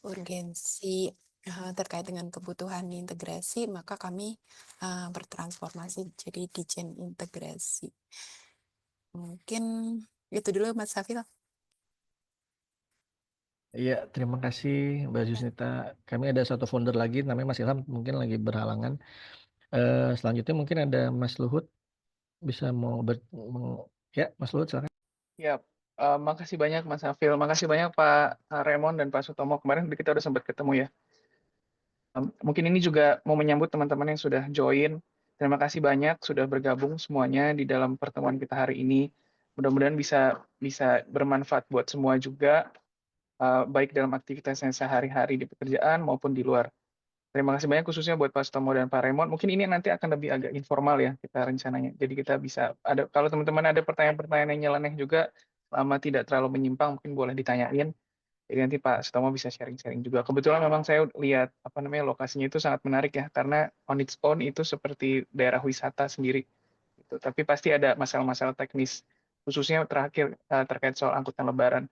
urgensi terkait dengan kebutuhan integrasi, maka kami bertransformasi jadi Dijen Integrasi. Mungkin itu dulu Mas Safil. Iya, terima kasih Mbak Jusnita. Kami ada satu founder lagi, namanya Mas Ilham, mungkin lagi berhalangan. Selanjutnya mungkin ada Mas Luhut, bisa ya Mas Luhut silakan. Ya, makasih banyak Mas Hafil, makasih banyak Pak Raymond dan Pak Sutomo. Kemarin kita udah sempat ketemu ya. Mungkin ini juga mau menyambut teman-teman yang sudah join. Terima kasih banyak sudah bergabung semuanya di dalam pertemuan kita hari ini. Mudah-mudahan bisa bisa bermanfaat buat semua juga, baik dalam aktivitasnya sehari-hari di pekerjaan maupun di luar. Terima kasih banyak khususnya buat Pak Sutomo dan Pak Raymond. Mungkin ini nanti akan lebih agak informal ya kita rencananya. Jadi kita bisa ada, kalau teman-teman ada pertanyaan-pertanyaan yang nyeleneh juga, selama tidak terlalu menyimpang mungkin boleh ditanyain. Jadi nanti Pak Sutomo bisa sharing-sharing juga. Kebetulan memang saya lihat apa namanya lokasinya itu sangat menarik ya, karena on its own itu seperti daerah wisata sendiri. Gitu. Tapi pasti ada masalah-masalah teknis, khususnya terakhir terkait soal angkutan lebaran.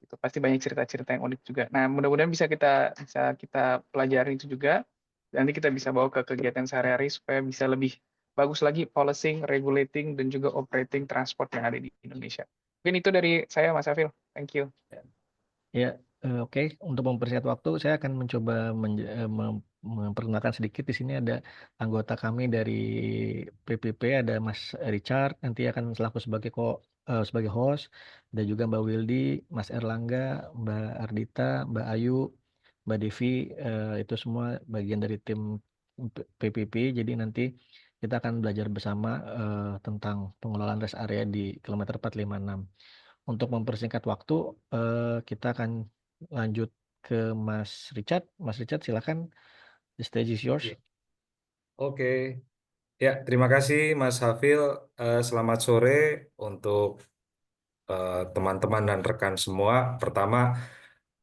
Itu pasti banyak cerita-cerita yang unik juga. Nah, mudah-mudahan bisa kita pelajari itu juga. Nanti kita bisa bawa ke kegiatan sehari-hari supaya bisa lebih bagus lagi policing, regulating, dan juga operating transport yang ada di Indonesia. Mungkin itu dari saya, Mas Afil. Thank you. Ya, oke. Untuk mempersingkat waktu, saya akan mencoba memperkenalkan sedikit. Di sini ada anggota kami dari PPP, ada Mas Richard, nanti akan selaku sebagai host, ada juga Mbak Wildy, Mas Erlangga, Mbak Ardita, Mbak Ayu, Mbak Devi, itu semua bagian dari tim PPP. Jadi nanti kita akan belajar bersama tentang pengelolaan rest area di kilometer 456. Untuk mempersingkat waktu, kita akan lanjut ke Mas Richard. Mas Richard, silakan. The stage is yours. Oke, ya terima kasih Mas Hafil. Selamat sore untuk teman-teman dan rekan semua. Pertama,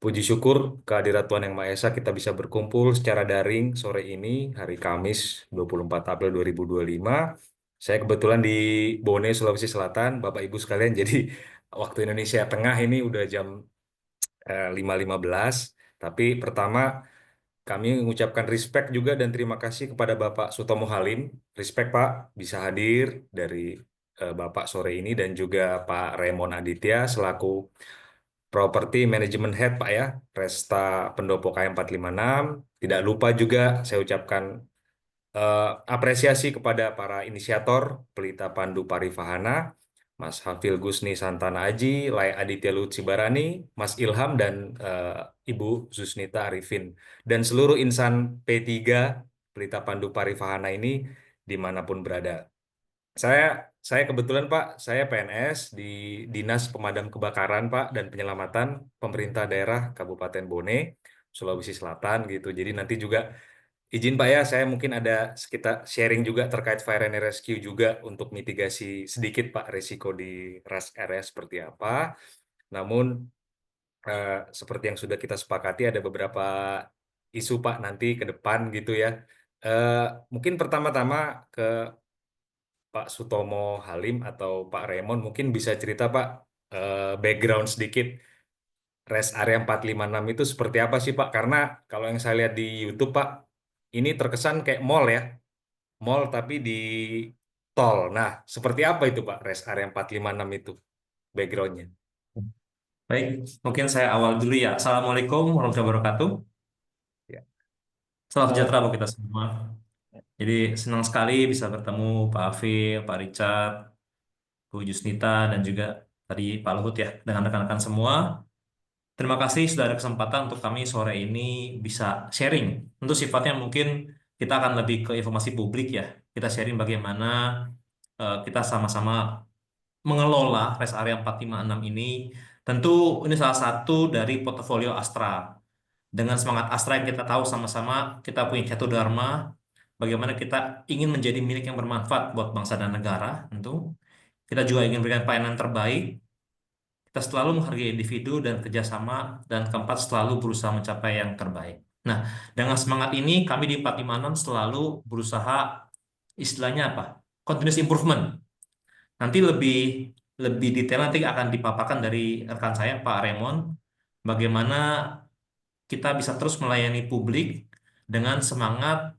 puji syukur kehadirat Tuhan Yang Maha Esa kita bisa berkumpul secara daring sore ini, hari Kamis 24 April 2025. Saya kebetulan di Bone, Sulawesi Selatan, Bapak Ibu sekalian. Jadi waktu Indonesia Tengah ini udah jam 5.15. Tapi pertama, kami mengucapkan respect juga dan terima kasih kepada Bapak Sutomo Halim. Respect Pak, bisa hadir dari Bapak sore ini dan juga Pak Raymond Aditya selaku Property Management Head Pak ya, Resta Pendopo KM 456. Tidak lupa juga saya ucapkan apresiasi kepada para inisiator Pelita Pandu Parifahana, Mas Hafil Gusni Santana Aji, Lai Aditya Lutsi Barani, Mas Ilham dan Ibu Zusnita Arifin dan seluruh insan P3 Pelita Pandu Parifahana ini dimanapun berada. Saya kebetulan Pak, saya PNS di Dinas Pemadam Kebakaran Pak dan Penyelamatan Pemerintah Daerah Kabupaten Bone, Sulawesi Selatan gitu. Jadi nanti juga izin Pak ya, saya mungkin ada sekitar sharing juga terkait fire and rescue juga untuk mitigasi sedikit Pak resiko di rest area seperti apa. Namun seperti yang sudah kita sepakati ada beberapa isu Pak nanti ke depan gitu ya. Eh, Mungkin pertama-tama ke Pak Sutomo Halim atau Pak Raymond mungkin bisa cerita Pak background sedikit rest area 456 itu seperti apa sih Pak? Karena kalau yang saya lihat di YouTube Pak, ini terkesan kayak mall ya. Mall tapi di tol. Nah, seperti apa itu Pak rest area 456 itu backgroundnya? Baik, mungkin saya awal dulu ya. Assalamualaikum warahmatullahi wabarakatuh. Ya. Salam sejahtera buat kita semua. Jadi senang sekali bisa bertemu Pak Afif, Pak Richard, Bu Jusnita, dan juga tadi Pak Luhut ya, dengan rekan-rekan semua. Terima kasih sudah ada kesempatan untuk kami sore ini bisa sharing. Untuk sifatnya mungkin kita akan lebih ke informasi publik ya. Kita sharing bagaimana kita sama-sama mengelola rest area 456 ini. Tentu ini salah satu dari portofolio Astra. Dengan semangat Astra yang kita tahu sama-sama, kita punya satu dharma, bagaimana kita ingin menjadi milik yang bermanfaat buat bangsa dan negara, tentu. Kita juga ingin memberikan pelayanan terbaik, kita selalu menghargai individu dan kerjasama, dan keempat selalu berusaha mencapai yang terbaik. Nah, dengan semangat ini, kami di 456 selalu berusaha, istilahnya apa? Continuous improvement. Nanti lebih lebih detail nanti akan dipaparkan dari rekan saya, Pak Raymond, bagaimana kita bisa terus melayani publik dengan semangat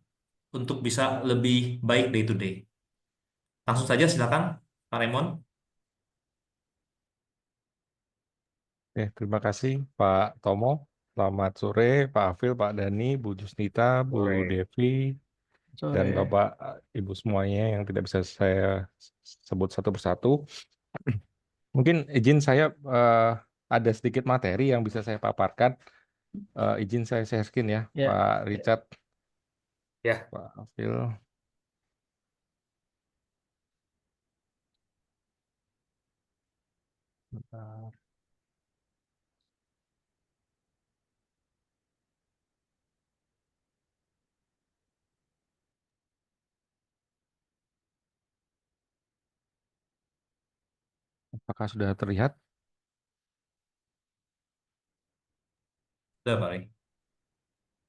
untuk bisa lebih baik day to day. Langsung saja silakan Pak Raymond. Oke, terima kasih Pak Tomo. Selamat sore Pak Afil, Pak Dani, Bu Jusnita, Bu Sore. Devi, dan Sore. Bapak Ibu semuanya yang tidak bisa saya sebut satu persatu. Mungkin izin saya ada sedikit materi yang bisa saya paparkan. Izin saya share screen ya, Ya. Pak Richard, Ya. Pak Afil. Bentar. Apakah sudah terlihat? Sudah, Pak Ray.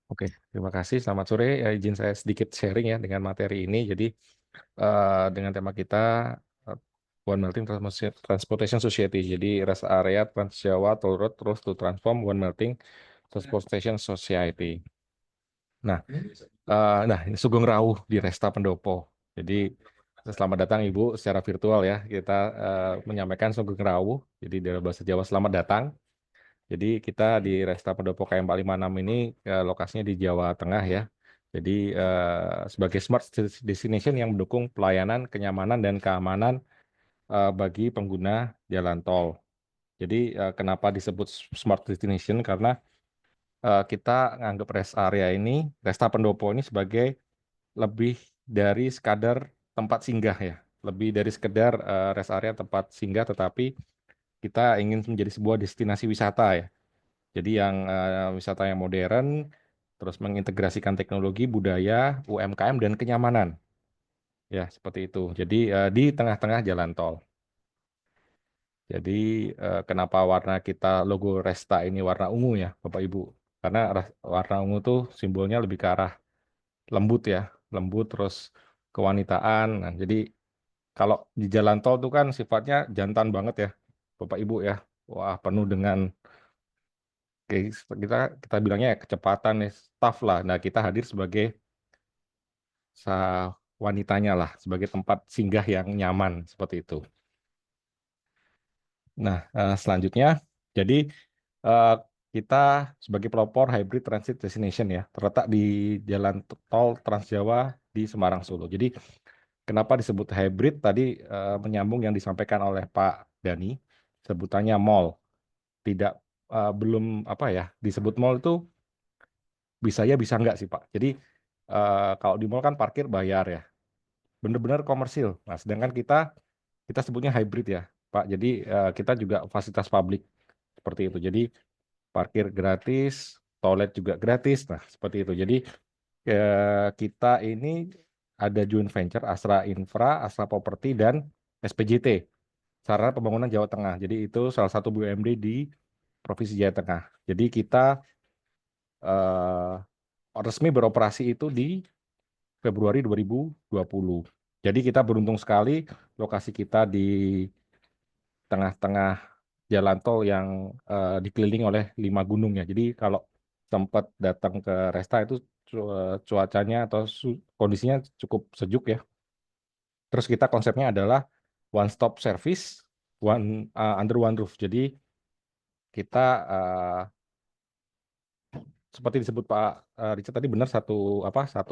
Oke, terima kasih. Selamat sore. Izin saya sedikit sharing ya dengan materi ini. Jadi dengan tema kita One Melting Transportation Society. Jadi rest area Trans Jawa Toll Road terus to transform One Melting Transportation Society. Nah, ini Sugeng Rawuh di Resta Pendopo. Jadi selamat datang Ibu secara virtual ya. Kita menyampaikan Sugeng Rawuh. Jadi dalam bahasa Jawa selamat datang. Jadi kita di Resta Pendopo KM 456 ini lokasinya di Jawa Tengah ya. Jadi sebagai smart destination yang mendukung pelayanan, kenyamanan, dan keamanan bagi pengguna jalan tol. Jadi kenapa disebut smart destination? Karena kita nganggap rest area ini, Resta Pendopo ini sebagai lebih dari sekadar tempat singgah ya. Lebih dari sekedar rest area tempat singgah, tetapi kita ingin menjadi sebuah destinasi wisata ya. Jadi yang wisata yang modern, terus mengintegrasikan teknologi, budaya, UMKM, dan kenyamanan. Ya, seperti itu. Jadi di tengah-tengah jalan tol. Jadi kenapa warna kita logo Resta ini warna ungu ya, Bapak Ibu? Karena warna ungu tuh simbolnya lebih ke arah lembut ya, lembut terus kewanitaan. Nah, jadi kalau di jalan tol tuh kan sifatnya jantan banget ya, Bapak Ibu ya. Wah, penuh dengan kita kita bilangnya ya, kecepatan ya, tough lah. Nah, kita hadir sebagai wanitanya lah, sebagai tempat singgah yang nyaman seperti itu. Nah, selanjutnya, jadi kita sebagai pelopor hybrid transit destination ya, terletak di jalan tol Trans Jawa di Semarang Solo. Jadi, kenapa disebut hybrid? Tadi menyambung yang disampaikan oleh Pak Dani, sebutannya mall. Tidak belum apa ya, disebut mall itu bisa ya bisa enggak sih Pak. Jadi kalau di mall kan parkir bayar ya, benar-benar komersil. Nah, sedangkan kita sebutnya hybrid ya Pak. Jadi kita juga fasilitas publik seperti itu. Jadi parkir gratis, toilet juga gratis. Nah, seperti itu. Jadi kita ini ada joint venture Astra Infra, Astra Property, dan SPJT, Sarana Pembangunan Jawa Tengah. Jadi itu salah satu BUMD di Provinsi Jawa Tengah. Jadi kita resmi beroperasi itu di Februari 2020. Jadi kita beruntung sekali lokasi kita di tengah-tengah jalan tol yang dikelilingi oleh 5 gunung ya. Jadi kalau sempat datang ke Resta itu cuacanya atau kondisinya cukup sejuk ya. Terus kita konsepnya adalah one stop service, under one roof. Jadi kita seperti disebut Pak Richard tadi benar satu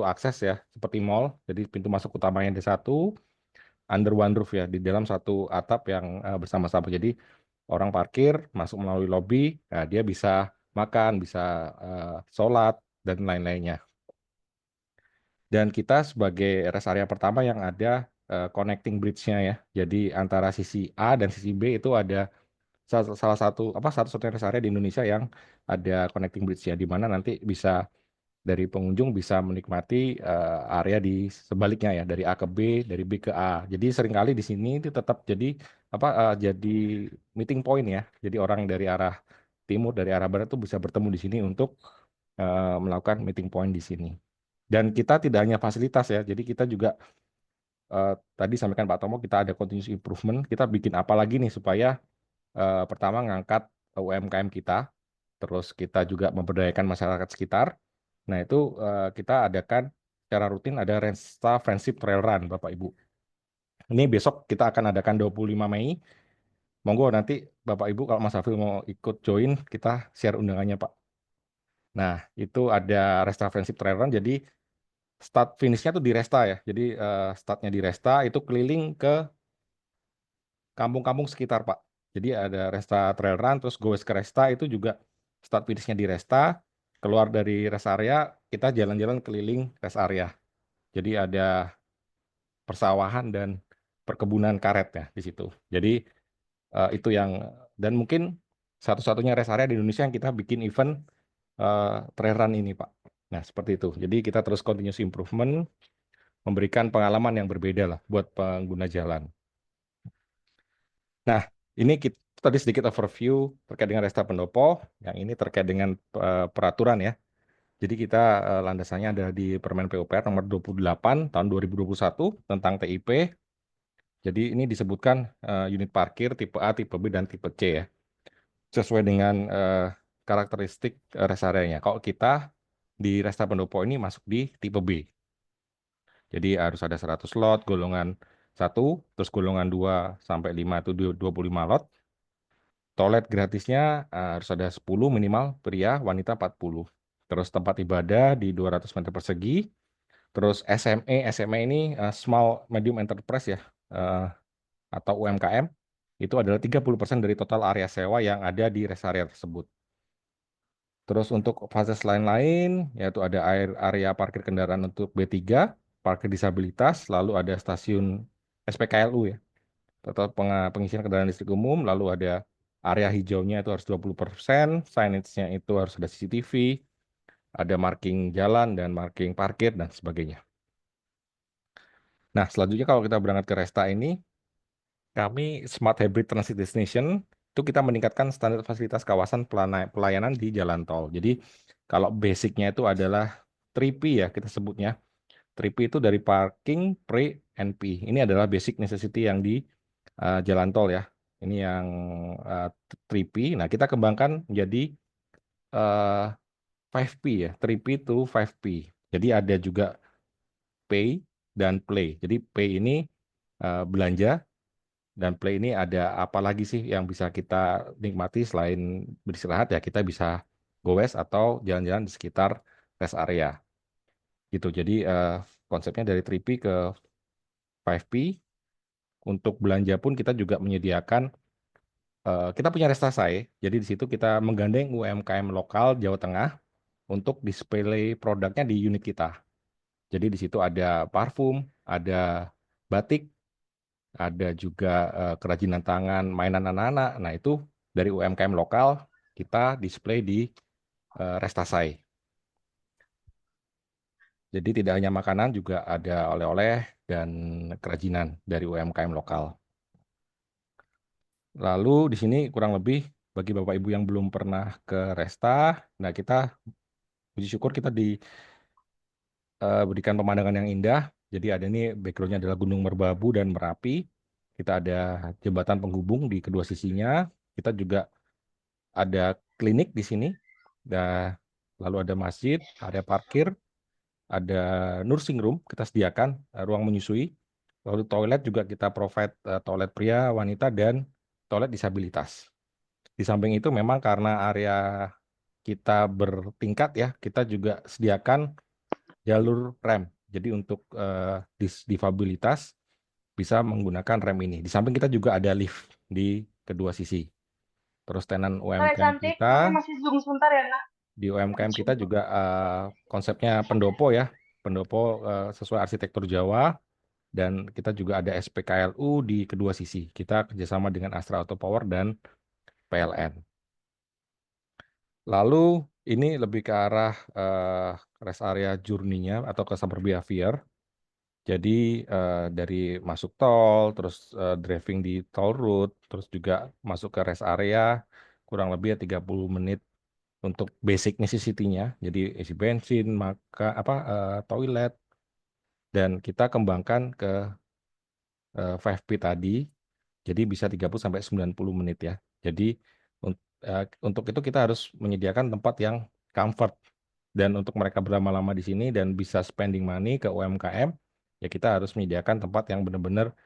akses ya, seperti mall. Jadi pintu masuk utamanya ada satu, under one roof ya, di dalam satu atap yang bersama-sama. Jadi orang parkir masuk melalui lobby, nah, dia bisa makan, bisa sholat dan lain-lainnya. Dan kita sebagai rest area pertama yang ada connecting bridge-nya ya. Jadi antara sisi A dan sisi B itu ada salah satu-satunya rest area di Indonesia yang ada connecting bridge-nya, di mana nanti bisa dari pengunjung bisa menikmati area di sebaliknya ya, dari A ke B, dari B ke A. Jadi seringkali di sini itu tetap jadi meeting point ya. Jadi orang dari arah timur, dari arah barat tuh bisa bertemu di sini untuk melakukan meeting point di sini. Dan kita tidak hanya fasilitas ya, jadi kita juga tadi sampaikan Pak Tomo, kita ada continuous improvement. Kita bikin apa lagi nih supaya pertama ngangkat UMKM kita, terus kita juga memberdayakan masyarakat sekitar. Nah, itu kita adakan secara rutin ada Resta Friendship Trail Run, Bapak Ibu. Ini besok kita akan adakan 25 Mei. Monggo nanti Bapak Ibu kalau Mas Hafil mau ikut join, kita share undangannya, Pak. Nah, itu ada Resta Friendship Trail Run, jadi start finishnya tuh di Resta ya. Jadi startnya di Resta, itu keliling ke kampung-kampung sekitar, Pak. Jadi ada Resta Trail Run, terus goes ke Resta, itu juga start finishnya di Resta. Keluar dari rest area, kita jalan-jalan keliling rest area. Jadi ada persawahan dan perkebunan karet ya di situ. Jadi itu yang, dan mungkin satu-satunya rest area di Indonesia yang kita bikin event trail run ini, Pak. Nah, seperti itu. Jadi kita terus continuous improvement, memberikan pengalaman yang berbeda lah buat pengguna jalan. Nah, ini kita tadi sedikit overview terkait dengan Resta Pendopo, yang ini terkait dengan peraturan ya. Jadi kita landasannya ada di Permen PUPR nomor 28 tahun 2021 tentang TIP. Jadi ini disebutkan unit parkir tipe A, tipe B, dan tipe C ya. Sesuai dengan karakteristik rest area-nya. Kalau kita di Resta Pendopo ini masuk di tipe B. Jadi harus ada 100 lot, golongan 1, terus golongan 2 sampai 5 itu 25 lot. Toilet gratisnya harus ada 10 minimal, pria, wanita 40. Terus tempat ibadah di 200 meter persegi. Terus SME ini Small Medium Enterprise ya, atau UMKM, itu adalah 30% dari total area sewa yang ada di rest area tersebut. Terus untuk fasilitas lain-lain, yaitu ada area parkir kendaraan untuk B3, parkir disabilitas, lalu ada stasiun SPKLU ya, atau pengisian kendaraan listrik umum, lalu ada area hijaunya itu harus 20%, signage-nya itu harus ada CCTV, ada marking jalan dan marking parkir dan sebagainya. Nah, selanjutnya kalau kita berangkat ke Resta ini, kami Smart Hybrid Transit Destination, itu kita meningkatkan standar fasilitas kawasan pelayanan di jalan tol. Jadi kalau basicnya itu adalah 3P ya kita sebutnya. 3P itu dari parking, pre, and P. Ini adalah basic necessity yang di jalan tol ya. Ini yang 3P. Nah, kita kembangkan menjadi 5P ya. 3P to 5P. Jadi ada juga pay dan play. Jadi pay ini belanja, dan play ini ada apa lagi sih yang bisa kita nikmati selain beristirahat ya, kita bisa goes atau jalan-jalan di sekitar rest area. Gitu. Jadi konsepnya dari 3P ke 5P. Untuk belanja pun kita juga menyediakan, kita punya Restasai, jadi di situ kita menggandeng UMKM lokal Jawa Tengah untuk display produknya di unit kita. Jadi di situ ada parfum, ada batik, ada juga kerajinan tangan, mainan anak-anak. Nah, itu dari UMKM lokal kita display di Restasai. Jadi tidak hanya makanan, juga ada oleh-oleh dan kerajinan dari UMKM lokal. Lalu di sini kurang lebih bagi Bapak Ibu yang belum pernah ke Resta, nah kita puji syukur kita diberikan pemandangan yang indah. Jadi ada ini backgroundnya adalah Gunung Merbabu dan Merapi. Kita ada jembatan penghubung di kedua sisinya. Kita juga ada klinik di sini. Lalu ada masjid, ada parkir, ada nursing room kita sediakan, ruang menyusui. Lalu toilet juga kita provide toilet pria, wanita, dan toilet disabilitas. Di samping itu memang karena area kita bertingkat ya, kita juga sediakan jalur rem. Jadi untuk disabilitas bisa menggunakan rem ini. Di samping kita juga ada lift di kedua sisi. Terus tenan UMKM kita, masih zoom sebentar ya, Nak. di UMKM kita juga konsepnya pendopo ya, pendopo sesuai arsitektur Jawa, dan kita juga ada SPKLU di kedua sisi. Kita kerjasama dengan Astra Auto Power dan PLN. Lalu ini lebih ke arah rest area journey-nya atau customer behavior. Jadi dari masuk tol, terus driving di toll road, terus juga masuk ke rest area, kurang lebih 30 menit untuk basic necessity-nya. Jadi isi bensin, toilet, dan kita kembangkan ke 5P tadi. Jadi bisa 30 sampai 90 menit ya. Jadi Untuk itu kita harus menyediakan tempat yang comfort, dan untuk mereka berlama-lama di sini dan bisa spending money ke UMKM, ya kita harus menyediakan tempat yang benar-benar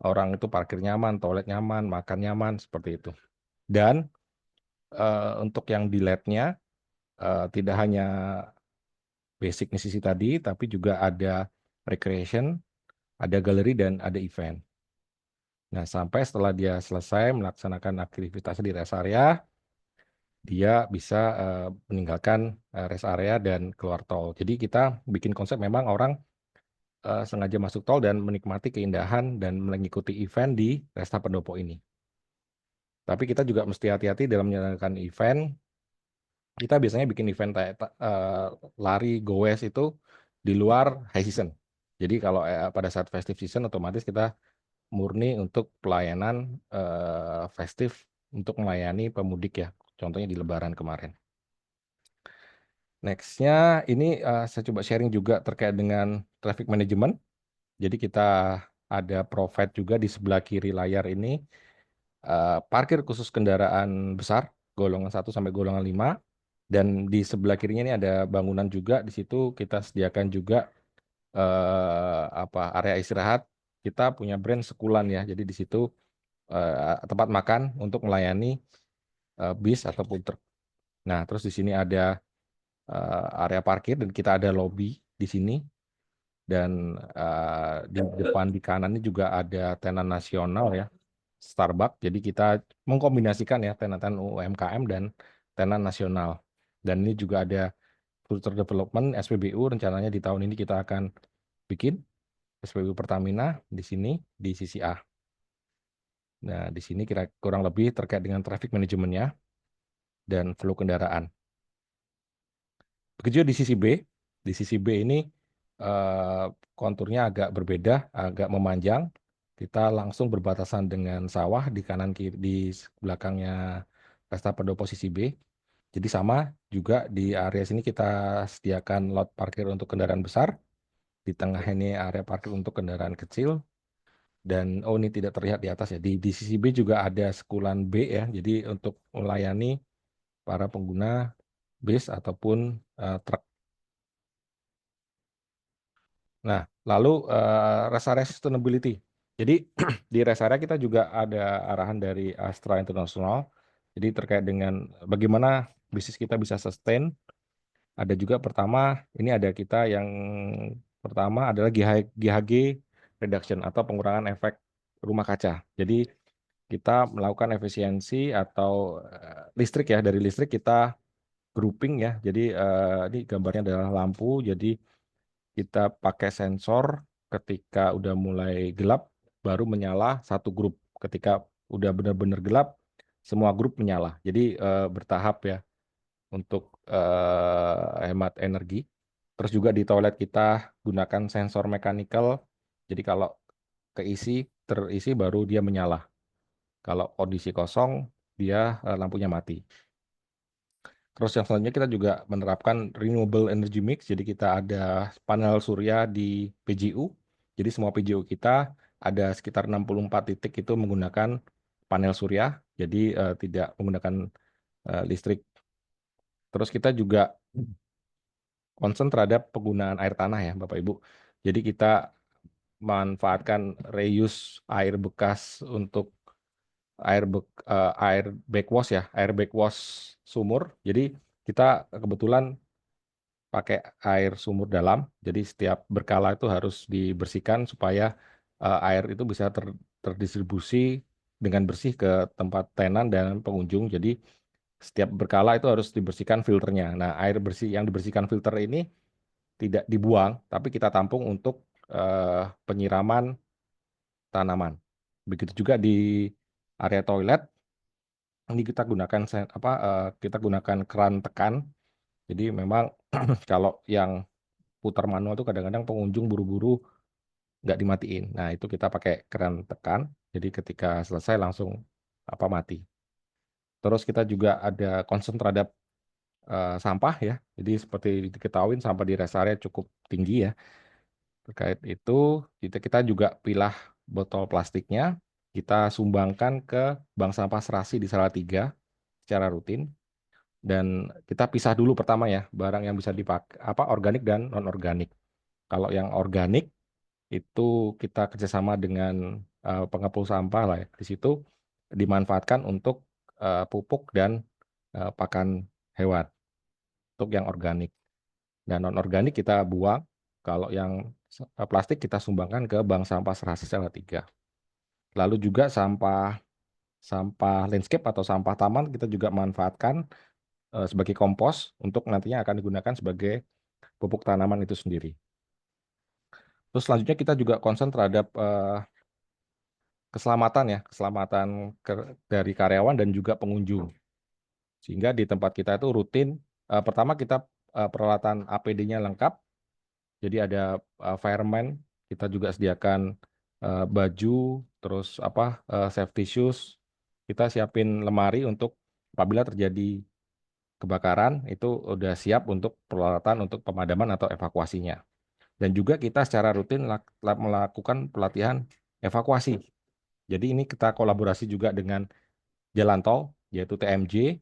orang itu parkir nyaman, toilet nyaman, makan nyaman, seperti itu. Dan untuk yang di LED-nya tidak hanya basic necessity tadi, tapi juga ada recreation, ada galeri, dan ada event. Nah, sampai setelah dia selesai melaksanakan aktivitas di rest area, dia bisa meninggalkan rest area dan keluar tol. Jadi kita bikin konsep memang orang sengaja masuk tol dan menikmati keindahan dan mengikuti event di Resta Pendopo ini. Tapi kita juga mesti hati-hati dalam menjalankan event. Kita biasanya bikin event lari goes itu di luar high season. Jadi kalau pada saat festive season otomatis kita murni untuk pelayanan festif untuk melayani pemudik ya. Contohnya di Lebaran kemarin. Nextnya ini saya coba sharing juga terkait dengan traffic management. Jadi kita ada provide juga di sebelah kiri layar ini parkir khusus kendaraan besar golongan 1 sampai golongan 5. Dan di sebelah kirinya ini ada bangunan juga. Di situ kita sediakan juga area istirahat. Kita punya brand Sekulan ya. Jadi di situ tempat makan untuk melayani bis ataupun truk. Nah, terus di sini ada area parkir dan kita ada lobby di sini. Dan di depan di kanan ini juga ada tenan nasional ya, Starbucks. Jadi kita mengkombinasikan ya tenan UMKM dan tenan nasional. Dan ini juga ada Future Development SPBU, rencananya di tahun ini kita akan bikin SPBU Pertamina di sini di sisi A. Nah, di sini kira kurang lebih terkait dengan traffic manajemennya dan flow kendaraan. Begitu di sisi B. Di sisi B ini konturnya agak berbeda, agak memanjang. Kita langsung berbatasan dengan sawah di kanan kiri, di belakangnya Resta Pendopo sisi B. Jadi sama juga di area sini kita sediakan lot parkir untuk kendaraan besar. Di tengah ini area parkir untuk kendaraan kecil. Dan ini tidak terlihat di atas ya. Di sisi B juga ada Sekulan B ya. Jadi untuk melayani para pengguna bis ataupun truk. Nah, lalu rest area sustainability. Jadi di rest area kita juga ada arahan dari Astra International. Jadi terkait dengan bagaimana bisnis kita bisa sustain. Ada juga pertama, ini ada kita yang pertama adalah GHG reduction atau pengurangan efek rumah kaca. Jadi kita melakukan efisiensi atau listrik ya, dari listrik kita grouping ya. Jadi ini gambarnya adalah lampu. Jadi kita pakai sensor ketika udah mulai gelap baru menyala satu grup. Ketika udah benar-benar gelap semua grup menyala. Jadi bertahap ya untuk hemat energi. Terus juga di toilet kita gunakan sensor mechanical. Jadi kalau terisi baru dia menyala. Kalau kondisi kosong dia lampunya mati. Terus yang selanjutnya kita juga menerapkan renewable energy mix. Jadi kita ada panel surya di PGU. Jadi semua PGU kita ada sekitar 64 titik itu menggunakan panel surya. Jadi tidak menggunakan listrik. Terus kita juga concern terhadap penggunaan air tanah ya Bapak Ibu. Jadi kita manfaatkan reuse air bekas untuk air backwash ya, air backwash sumur. Jadi kita kebetulan pakai air sumur dalam. Jadi setiap berkala itu harus dibersihkan supaya air itu bisa terdistribusi dengan bersih ke tempat tenan dan pengunjung. Jadi setiap berkala itu harus dibersihkan filternya. Nah, air bersih yang dibersihkan filter ini tidak dibuang, tapi kita tampung untuk penyiraman tanaman. Begitu juga di area toilet. Ini kita gunakan kita gunakan keran tekan. Jadi memang kalau yang putar manual itu kadang-kadang pengunjung buru-buru nggak dimatiin. Nah, itu kita pakai keran tekan. Jadi ketika selesai langsung mati. Terus kita juga ada concern terhadap sampah ya. Jadi seperti diketahui sampah di rest area cukup tinggi ya. Terkait itu kita juga pilah botol plastiknya, kita sumbangkan ke bank sampah Serasi di Salatiga secara rutin. Dan kita pisah dulu pertama ya, barang yang bisa dipakai organik dan non organik. Kalau yang organik itu kita kerjasama dengan pengepul sampah lah ya. Di situ dimanfaatkan untuk pupuk dan pakan hewan untuk yang organik. Dan non organik kita buang. Kalau yang plastik kita sumbangkan ke bank sampah serasi Sela 3. Lalu juga sampah landscape atau sampah taman kita juga manfaatkan sebagai kompos untuk nantinya akan digunakan sebagai pupuk tanaman itu sendiri. Terus selanjutnya kita juga concern terhadap keselamatan ya, keselamatan dari karyawan dan juga pengunjung. Sehingga di tempat kita itu rutin, pertama kita peralatan APD-nya lengkap, jadi ada fireman, kita juga sediakan baju, terus safety shoes, kita siapin lemari untuk apabila terjadi kebakaran itu udah siap untuk peralatan untuk pemadaman atau evakuasinya. Dan juga kita secara rutin melakukan pelatihan evakuasi. Jadi ini kita kolaborasi juga dengan jalan tol, yaitu TMJ.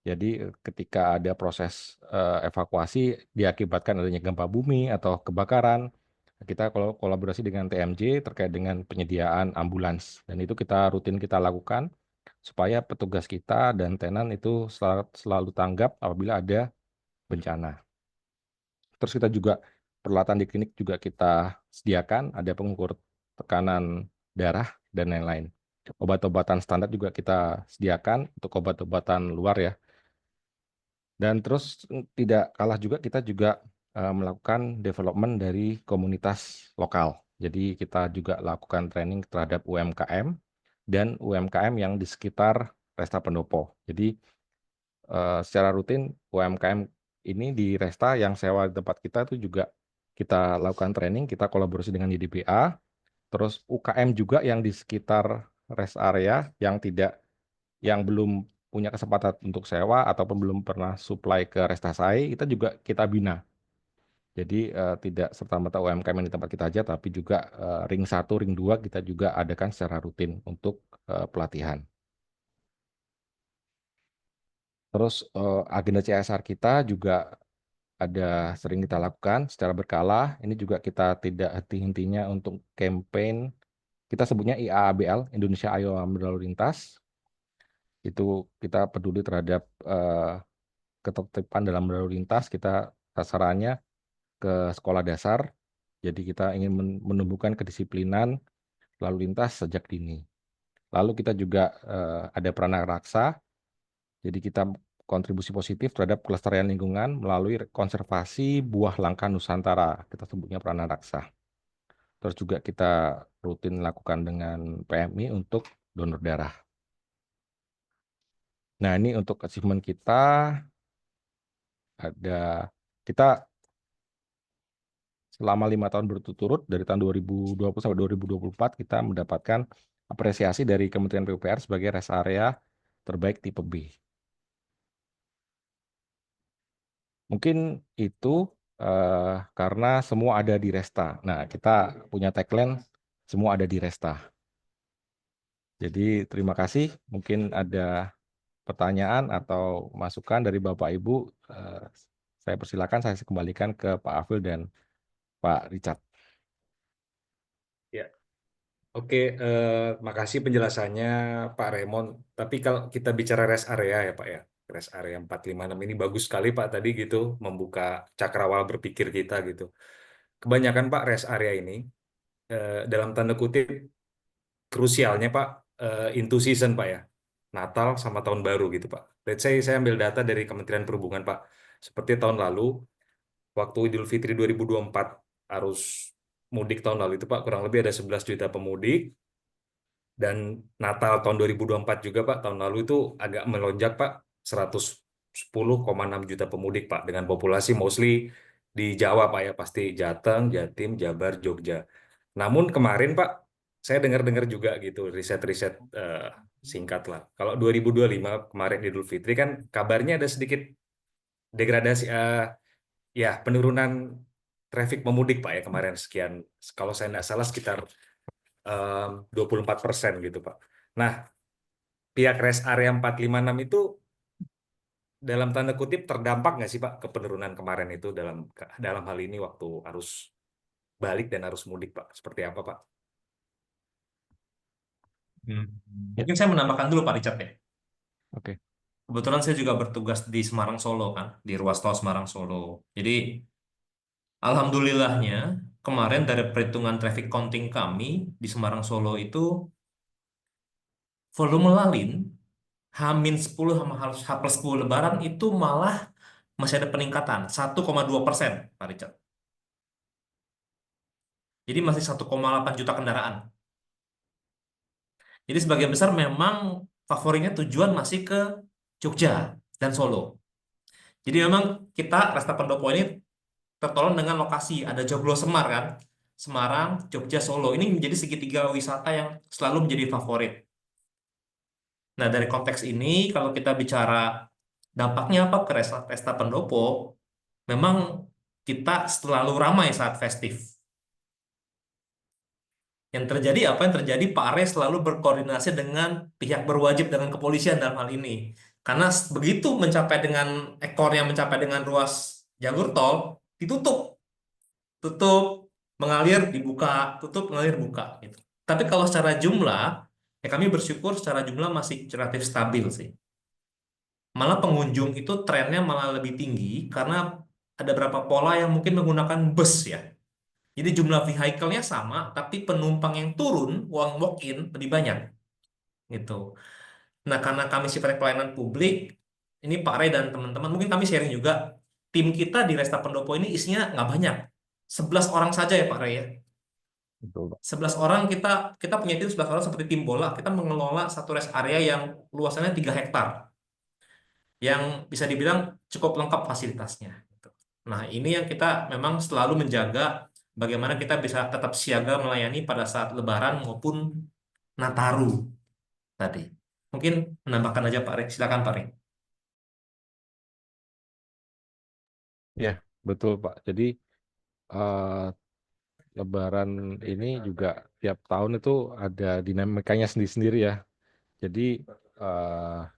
Jadi ketika ada proses evakuasi diakibatkan adanya gempa bumi atau kebakaran, kita kolaborasi dengan TMJ terkait dengan penyediaan ambulans. Dan itu rutin kita lakukan supaya petugas kita dan tenan itu selalu tanggap apabila ada bencana. Terus kita juga peralatan di klinik juga kita sediakan, ada pengukur tekanan darah dan lain-lain. Obat-obatan standar juga kita sediakan untuk obat-obatan luar ya. Dan terus tidak kalah juga kita juga melakukan development dari komunitas lokal. Jadi kita juga lakukan training terhadap UMKM dan UMKM yang di sekitar Resta Pendopo. Jadi secara rutin UMKM ini di Resta yang sewa di tempat kita itu juga kita lakukan training, kita kolaborasi dengan IDBA, terus UKM juga yang di sekitar rest area yang belum punya kesempatan untuk sewa ataupun belum pernah supply ke Restasai, kita bina. Jadi tidak serta-merta UMKM yang di tempat kita aja, tapi juga ring 1, ring 2 kita juga adakan secara rutin untuk pelatihan. Terus agenda CSR kita juga ada sering kita lakukan secara berkala. Ini juga kita tidak henti-hentinya untuk campaign. Kita sebutnya IAABL, Indonesia Ayo Berlalu Lintas. Itu kita peduli terhadap ketertiban dalam berlalu lintas. Kita sasarannya ke sekolah dasar. Jadi kita ingin menumbuhkan kedisiplinan lalu lintas sejak dini. Lalu kita juga ada Pranaraksa. Jadi kita kontribusi positif terhadap kelestarian lingkungan melalui konservasi buah langka Nusantara. Kita sebutnya Pranaraksa. Terus juga kita rutin lakukan dengan PMI untuk donor darah. Nah, ini untuk achievement kita, kita selama 5 tahun berturut-turut dari tahun 2020 sampai 2024 kita mendapatkan apresiasi dari Kementerian PUPR sebagai rest area terbaik tipe B. Mungkin itu karena semua ada di Resta. Nah, kita punya tagline semua ada di Resta. Jadi terima kasih. Mungkin ada pertanyaan atau masukan dari Bapak Ibu. Saya persilakan, saya kembalikan ke Pak Afil dan Pak Richard. Ya, oke. Makasih penjelasannya Pak Raymond. Tapi kalau kita bicara rest area ya Pak ya, rest area 456 ini bagus sekali Pak tadi gitu, membuka cakrawala berpikir kita gitu. Kebanyakan Pak rest area ini dalam tanda kutip krusialnya Pak into season Pak ya, Natal sama tahun baru gitu Pak. Let's say saya ambil data dari Kementerian Perhubungan Pak, seperti tahun lalu waktu Idul Fitri 2024 arus mudik tahun lalu itu Pak kurang lebih ada 11 juta pemudik, dan Natal tahun 2024 juga Pak tahun lalu itu agak melonjak Pak 110,6 juta pemudik Pak, dengan populasi mostly di Jawa Pak ya, pasti Jateng, Jatim, Jabar, Jogja. Namun kemarin Pak saya dengar-dengar juga gitu riset-riset singkat lah. Kalau 2025 kemarin Idul Fitri kan kabarnya ada sedikit degradasi ya penurunan traffic pemudik Pak ya kemarin sekian, kalau saya tidak salah sekitar 24% gitu Pak. Nah, pihak rest area 456 itu dalam tanda kutip terdampak nggak sih Pak ke penurunan kemarin itu dalam hal ini waktu arus balik dan arus mudik Pak? Seperti apa Pak? Hmm. Ya, Mungkin saya menambahkan dulu Pak Richard ya. oke. Kebetulan saya juga bertugas di Semarang Solo kan, di ruas tol Semarang Solo. Jadi alhamdulillahnya kemarin dari perhitungan traffic counting kami di Semarang Solo itu volume lalin H-10 sama H+10 Lebaran itu malah masih ada peningkatan 1,2%, Pak Richard. Jadi masih 1,8 juta kendaraan. Jadi sebagian besar memang favoritnya tujuan masih ke Jogja dan Solo. Jadi memang kita Resta Pendopo ini tertolong dengan lokasi ada Joglo Semar kan, Semarang, Jogja, Solo. Ini menjadi segitiga wisata yang selalu menjadi favorit. Nah dari konteks ini kalau kita bicara dampaknya apa ke Resta Pendopo, memang kita selalu ramai saat festif. Yang terjadi apa yang terjadi? Pak Are selalu berkoordinasi dengan pihak berwajib dengan kepolisian dalam hal ini. Karena begitu mencapai dengan ekornya mencapai dengan ruas jalur tol, ditutup, tutup, mengalir, dibuka, tutup, mengalir, buka. Gitu. Tapi kalau secara jumlah, ya kami bersyukur secara jumlah masih relatif stabil sih. Malah pengunjung itu trennya malah lebih tinggi karena ada beberapa pola yang mungkin menggunakan bus ya. Jadi jumlah vehicle-nya sama, tapi penumpang yang turun, uang walk-in lebih banyak. Gitu. Nah, karena kami sifatnya pelayanan publik, ini Pak Ray dan teman-teman, mungkin kami sharing juga, tim kita di Resta Pendopo ini isinya nggak banyak. 11 orang saja ya Pak Ray ya. Betul, Pak. 11 orang kita punya tim 11 orang seperti tim bola, kita mengelola satu rest area yang luasannya 3 hektar. Yang bisa dibilang cukup lengkap fasilitasnya. Gitu. Nah, ini yang kita memang selalu menjaga bagaimana kita bisa tetap siaga melayani pada saat Lebaran maupun Nataru tadi. Mungkin menambahkan aja Pak Rey. Silakan Pak Rey. Ya, betul Pak. Jadi eh, Lebaran ini juga tiap tahun itu ada dinamikanya sendiri-sendiri ya. Jadi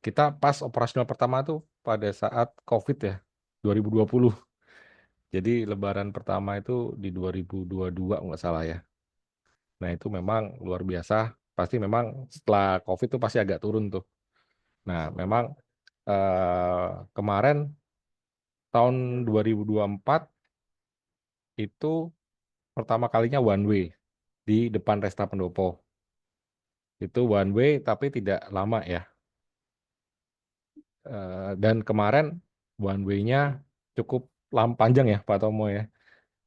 kita pas operasional pertama tuh pada saat COVID ya, 2020. Jadi Lebaran pertama itu di 2022 nggak salah ya. Nah itu memang luar biasa. Pasti memang setelah COVID itu pasti agak turun tuh. Nah memang kemarin tahun 2024 itu pertama kalinya one way di depan Resta Pendopo. Itu one way tapi tidak lama ya. Dan kemarin one way-nya cukup panjang ya Pak Tomo ya.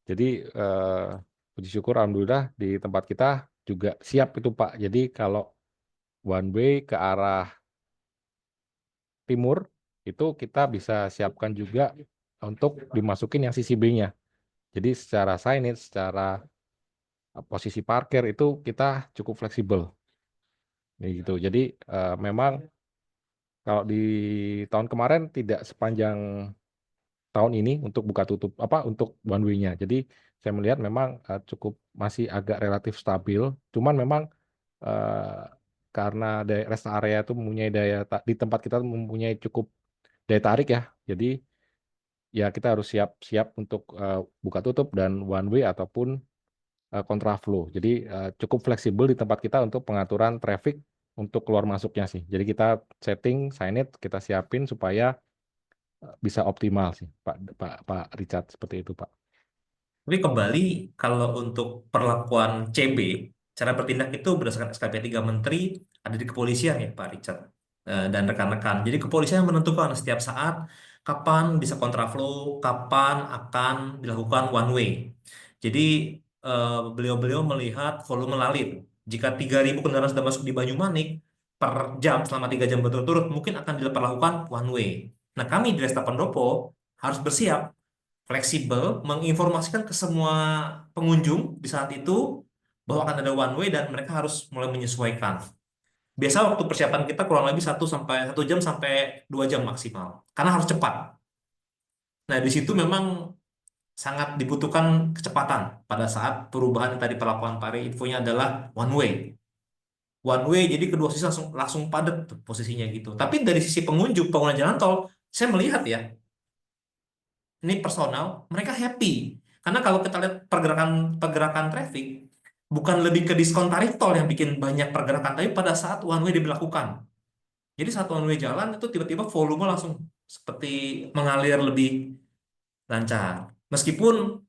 Jadi puji syukur alhamdulillah di tempat kita juga siap itu Pak. Jadi kalau one way ke arah timur itu kita bisa siapkan juga untuk dimasukin yang sisi B-nya. Jadi secara signage, secara posisi parkir itu kita cukup fleksibel. Gitu. Jadi memang kalau di tahun kemarin tidak sepanjang tahun ini untuk buka tutup untuk one way-nya. Jadi saya melihat memang cukup masih agak relatif stabil. Cuman memang karena rest area itu mempunyai di tempat kita mempunyai cukup daya tarik ya. Jadi ya kita harus siap untuk buka tutup dan one way ataupun kontraflow. Jadi cukup fleksibel di tempat kita untuk pengaturan traffic untuk keluar masuknya sih. Jadi kita setting signage, kita siapin supaya bisa optimal sih, Pak Richard, seperti itu, Pak. Tapi kembali kalau untuk perlakuan CB, cara bertindak itu berdasarkan SKP 3 Menteri ada di kepolisian ya Pak Richard dan rekan-rekan. Jadi kepolisian menentukan setiap saat kapan bisa kontraflow, kapan akan dilakukan one way. Jadi beliau-beliau melihat volume lalin. Jika 3.000 kendaraan sudah masuk di Banyumanik per jam selama 3 jam berturut-turut, mungkin akan diperlakukan one way. Nah kami di Resta Pendopo harus bersiap fleksibel, menginformasikan ke semua pengunjung di saat itu bahwa akan ada one way dan mereka harus mulai menyesuaikan. Biasa waktu persiapan kita kurang lebih 1 jam sampai 2 jam maksimal, karena harus cepat. Nah, di situ memang sangat dibutuhkan kecepatan pada saat perubahan yang tadi perlakuan Pak Rey, infonya adalah one way. One way, jadi kedua sisi langsung padat tuh posisinya gitu. Tapi dari sisi pengunjung, pengguna jalan tol, saya melihat ya, ini personal, mereka happy. Karena kalau kita lihat pergerakan traffic, bukan lebih ke diskon tarif tol yang bikin banyak pergerakan, tapi pada saat one way diberlakukan. Jadi saat one way jalan itu tiba-tiba volume langsung seperti mengalir lebih lancar. Meskipun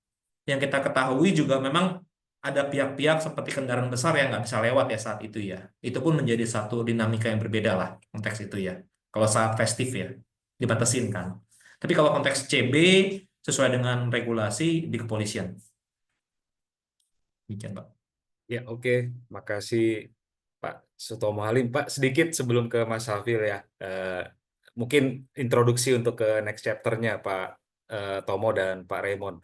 yang kita ketahui juga memang ada pihak-pihak seperti kendaraan besar yang nggak bisa lewat ya saat itu ya. Itu pun menjadi satu dinamika yang berbeda lah konteks itu ya. Kalau saat festif ya, dibatasin kan. Tapi kalau konteks CB sesuai dengan regulasi di kepolisian. Demikian, Pak. Ya, oke. Makasih Pak Sutomo Halim. Pak, sedikit sebelum ke Mas Hafil ya. Mungkin introduksi untuk ke next chapter-nya Pak Tomo dan Pak Raymond.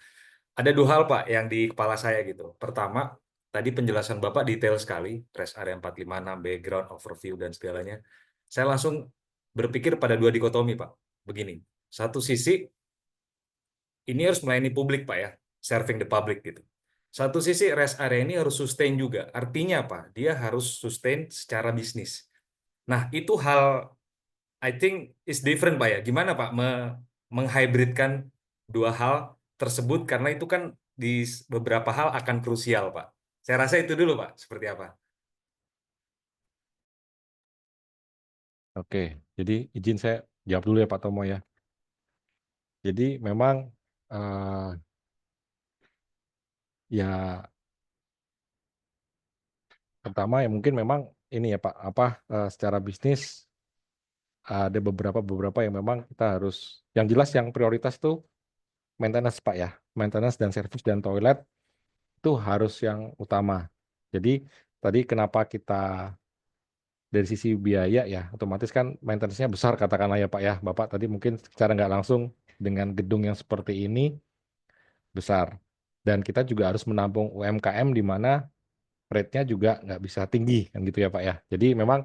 Ada dua hal Pak yang di kepala saya gitu. Pertama, tadi penjelasan Bapak detail sekali, rest area 456, background, overview, dan segalanya. Saya langsung berpikir pada dua dikotomi Pak. Begini, satu sisi ini harus melayani publik Pak ya, serving the public gitu. Satu sisi rest area ini harus sustain juga. Artinya apa? Dia harus sustain secara bisnis. Nah, itu hal I think is different Pak ya. Gimana Pak menghybridkan dua hal tersebut karena itu kan di beberapa hal akan krusial Pak. Saya rasa itu dulu Pak, seperti apa? Oke, jadi izin saya jawab dulu ya Pak Tomo ya. Jadi memang ya pertama ya mungkin memang ini ya Pak, secara bisnis ada beberapa yang memang kita harus, yang jelas yang prioritas tuh maintenance Pak ya, maintenance dan service dan toilet itu harus yang utama. Jadi tadi kenapa kita dari sisi biaya ya, otomatis kan maintenance-nya besar katakanlah ya Pak ya, Bapak tadi mungkin secara nggak langsung dengan gedung yang seperti ini besar. Dan kita juga harus menampung UMKM di mana rate-nya juga nggak bisa tinggi kan gitu ya Pak ya. Jadi memang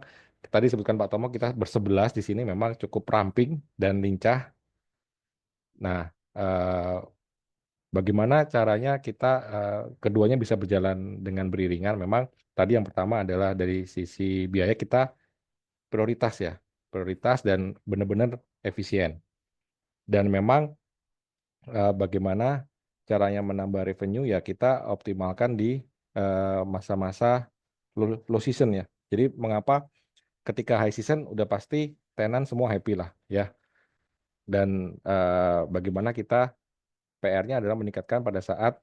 tadi sebutkan Pak Tomo kita bersebelas di sini memang cukup ramping dan lincah. Nah, bagaimana caranya kita keduanya bisa berjalan dengan beriringan? Memang tadi yang pertama adalah dari sisi biaya kita prioritas ya, prioritas dan benar-benar efisien. Dan memang bagaimana caranya menambah revenue ya kita optimalkan di masa-masa low season ya. Jadi mengapa ketika high season udah pasti tenan semua happy lah ya. Dan bagaimana kita PR-nya adalah meningkatkan pada saat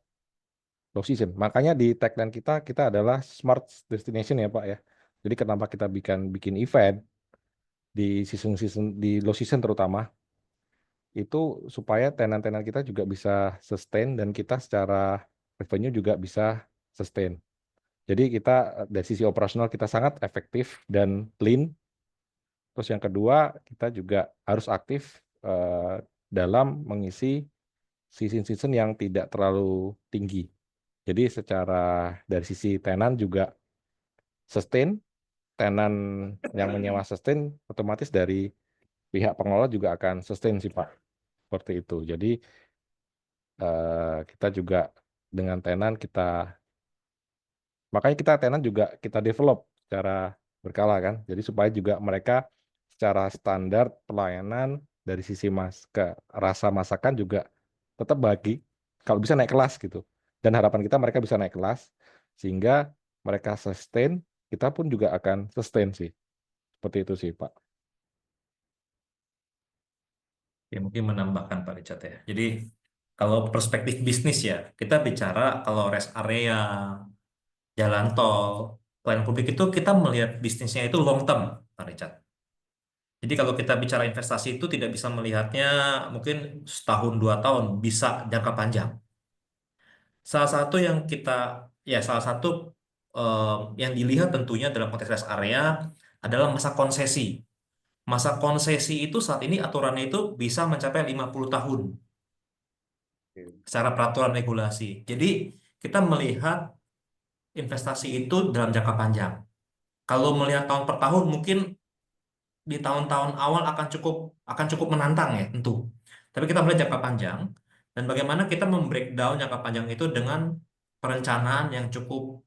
low season. Makanya di tagline kita adalah smart destination ya Pak ya. Jadi kenapa kita bikin event di season di low season terutama itu supaya tenan-tenan kita juga bisa sustain dan kita secara revenue juga bisa sustain. Jadi kita dari sisi operasional kita sangat efektif dan lean. Terus yang kedua kita juga harus aktif dalam mengisi season-season yang tidak terlalu tinggi. Jadi secara dari sisi tenan juga sustain, tenan yang menyewa sustain, otomatis dari pihak pengelola juga akan sustain sih Pak. Seperti itu. Jadi kita juga dengan tenan makanya kita tenan juga kita develop secara berkala kan. Jadi supaya juga mereka secara standar pelayanan dari sisi rasa masakan juga tetap kalau bisa naik kelas gitu. Dan harapan kita mereka bisa naik kelas sehingga mereka sustain, kita pun juga akan sustain sih. Seperti itu sih Pak. Ya, mungkin menambahkan Pak Richard ya. Jadi kalau perspektif bisnis ya, kita bicara kalau rest area, jalan tol, pelayanan publik itu kita melihat bisnisnya itu long term, Pak Richard. Jadi kalau kita bicara investasi itu tidak bisa melihatnya mungkin setahun, 2 tahun, bisa jangka panjang. Salah satu yang salah satu yang dilihat tentunya dalam konteks rest area adalah masa konsesi. Masa konsesi itu saat ini aturannya itu bisa mencapai 50 tahun secara peraturan regulasi. Jadi kita melihat investasi itu dalam jangka panjang. Kalau melihat tahun per tahun mungkin di tahun-tahun awal akan cukup menantang ya tentu. Tapi kita melihat jangka panjang dan bagaimana kita membreakdown jangka panjang itu dengan perencanaan yang cukup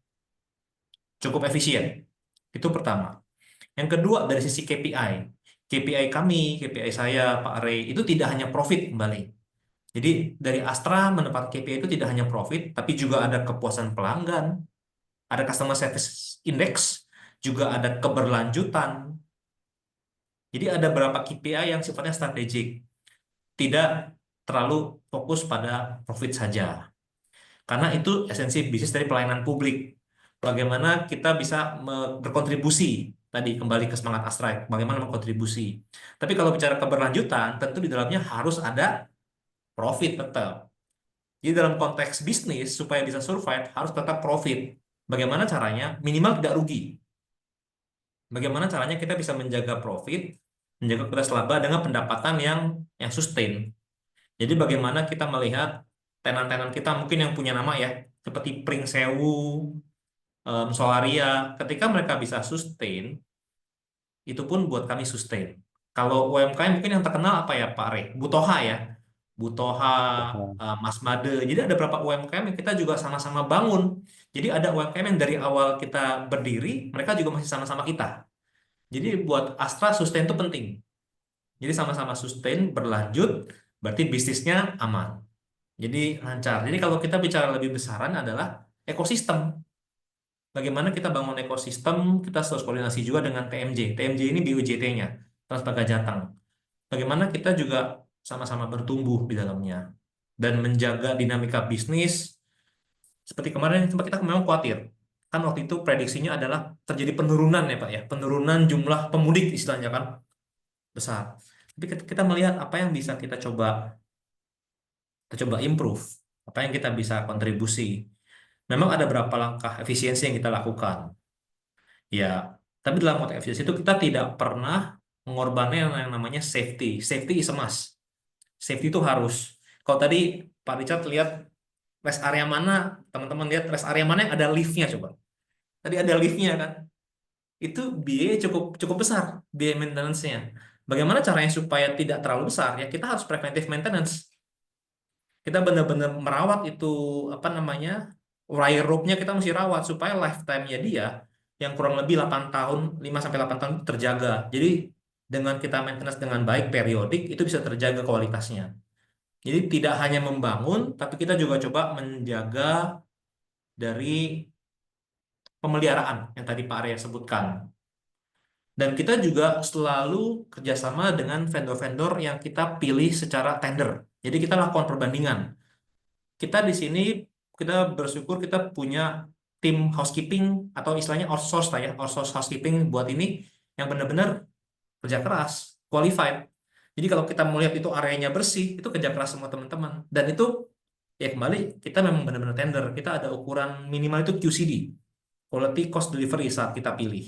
efisien. Itu pertama. Yang kedua dari sisi KPI. KPI kami, KPI saya, Pak Ray, itu tidak hanya profit kembali. Jadi dari Astra mendapat KPI itu tidak hanya profit, tapi juga ada kepuasan pelanggan, ada customer service index, juga ada keberlanjutan. Jadi ada beberapa KPI yang sifatnya strategik, tidak terlalu fokus pada profit saja. Karena itu esensi bisnis dari pelayanan publik. Bagaimana kita bisa berkontribusi, tadi kembali ke semangat Astra, bagaimana berkontribusi. Tapi kalau bicara keberlanjutan, tentu di dalamnya harus ada profit tetap. Jadi dalam konteks bisnis, supaya bisa survive, harus tetap profit. Bagaimana caranya? Minimal tidak rugi. Bagaimana caranya kita bisa menjaga profit, menjaga kualitas laba dengan pendapatan yang sustain. Jadi bagaimana kita melihat tenan-tenan kita mungkin yang punya nama ya, seperti Pring Sewu, Solaria, ketika mereka bisa sustain, itu pun buat kami sustain. Kalau UMKM mungkin yang terkenal apa ya Pak Re? Butoha ya. Butoha, Mas Made. Jadi ada beberapa UMKM yang kita juga sama-sama bangun. Jadi ada UMKM yang dari awal kita berdiri, mereka juga masih sama-sama kita. Jadi buat Astra sustain itu penting. Jadi sama-sama sustain, berlanjut, berarti bisnisnya aman. Jadi lancar. Jadi kalau kita bicara lebih besaran adalah ekosistem. Bagaimana kita bangun ekosistem, kita harus koordinasi juga dengan TMJ. TMJ ini BUJT-nya, Transpaga Jateng. Bagaimana kita juga sama-sama bertumbuh di dalamnya. Dan menjaga dinamika bisnis, seperti kemarin kita memang khawatir. Kan waktu itu prediksinya adalah terjadi penurunan ya Pak ya, penurunan jumlah pemudik istilahnya kan besar. Tapi kita melihat apa yang bisa kita coba improve, apa yang kita bisa kontribusi. Memang ada beberapa langkah efisiensi yang kita lakukan. Ya, tapi dalam konteks efisiensi itu kita tidak pernah mengorbankan yang namanya safety. Safety is a must. Safety itu harus. Kalau tadi Pak Richard lihat rest area mana, teman-teman lihat rest area mana yang ada liftnya coba. Tadi ada liftnya kan. Itu biaya cukup besar, biaya maintenance-nya. Bagaimana caranya supaya tidak terlalu besar? Ya kita harus preventive maintenance. Kita benar-benar merawat itu apa namanya? Wire rope-nya kita mesti rawat supaya lifetime-nya dia yang kurang lebih 8 tahun, 5 sampai 8 tahun terjaga. Jadi dengan kita maintenance dengan baik periodik itu bisa terjaga kualitasnya. Jadi tidak hanya membangun, tapi kita juga coba menjaga dari pemeliharaan yang tadi Pak Arya sebutkan. Dan kita juga selalu kerjasama dengan vendor-vendor yang kita pilih secara tender. Jadi kita lakukan perbandingan. Kita di sini kita bersyukur kita punya tim housekeeping atau istilahnya outsource lah ya, outsource housekeeping buat ini yang benar-benar kerja keras, qualified. Jadi kalau kita melihat itu areanya bersih, itu kerja keras semua teman-teman. Dan itu ya kembali kita memang benar-benar tender. Kita ada ukuran minimal itu QCD, quality cost delivery saat kita pilih.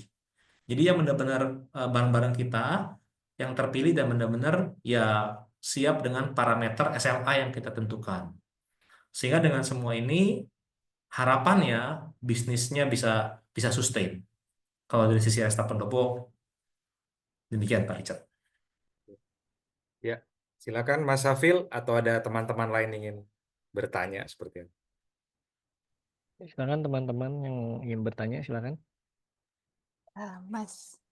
Jadi yang benar-benar barang-barang kita yang terpilih dan benar-benar ya siap dengan parameter SLA yang kita tentukan. Sehingga dengan semua ini harapannya bisnisnya bisa sustain. Kalau dari sisi Astra Pendopo demikian Pak Richard. Ya, silakan Mas Safil atau ada teman-teman lain ingin bertanya seperti itu. Silakan teman-teman yang ingin bertanya, silakan. Mas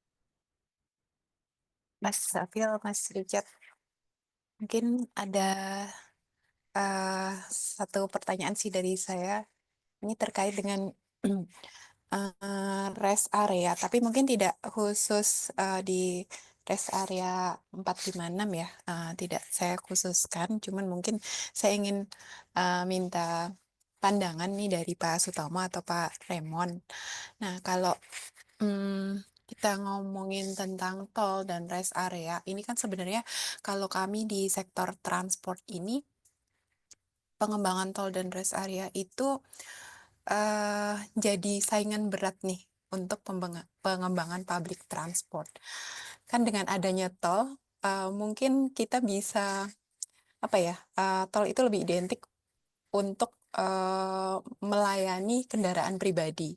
Safil, Mas Richard, mungkin ada satu pertanyaan sih dari saya. Ini terkait dengan rest area, tapi mungkin tidak khusus di rest area 456 ya, tidak saya khususkan, cuman mungkin saya ingin minta pandangan nih dari Pak Sutomo atau Pak Remon. Nah, kalau kita ngomongin tentang tol dan rest area, ini kan sebenarnya kalau kami di sektor transport ini, pengembangan tol dan rest area itu jadi saingan berat nih untuk pengembangan public transport. Kan dengan adanya tol, mungkin kita bisa tol itu lebih identik untuk melayani kendaraan pribadi.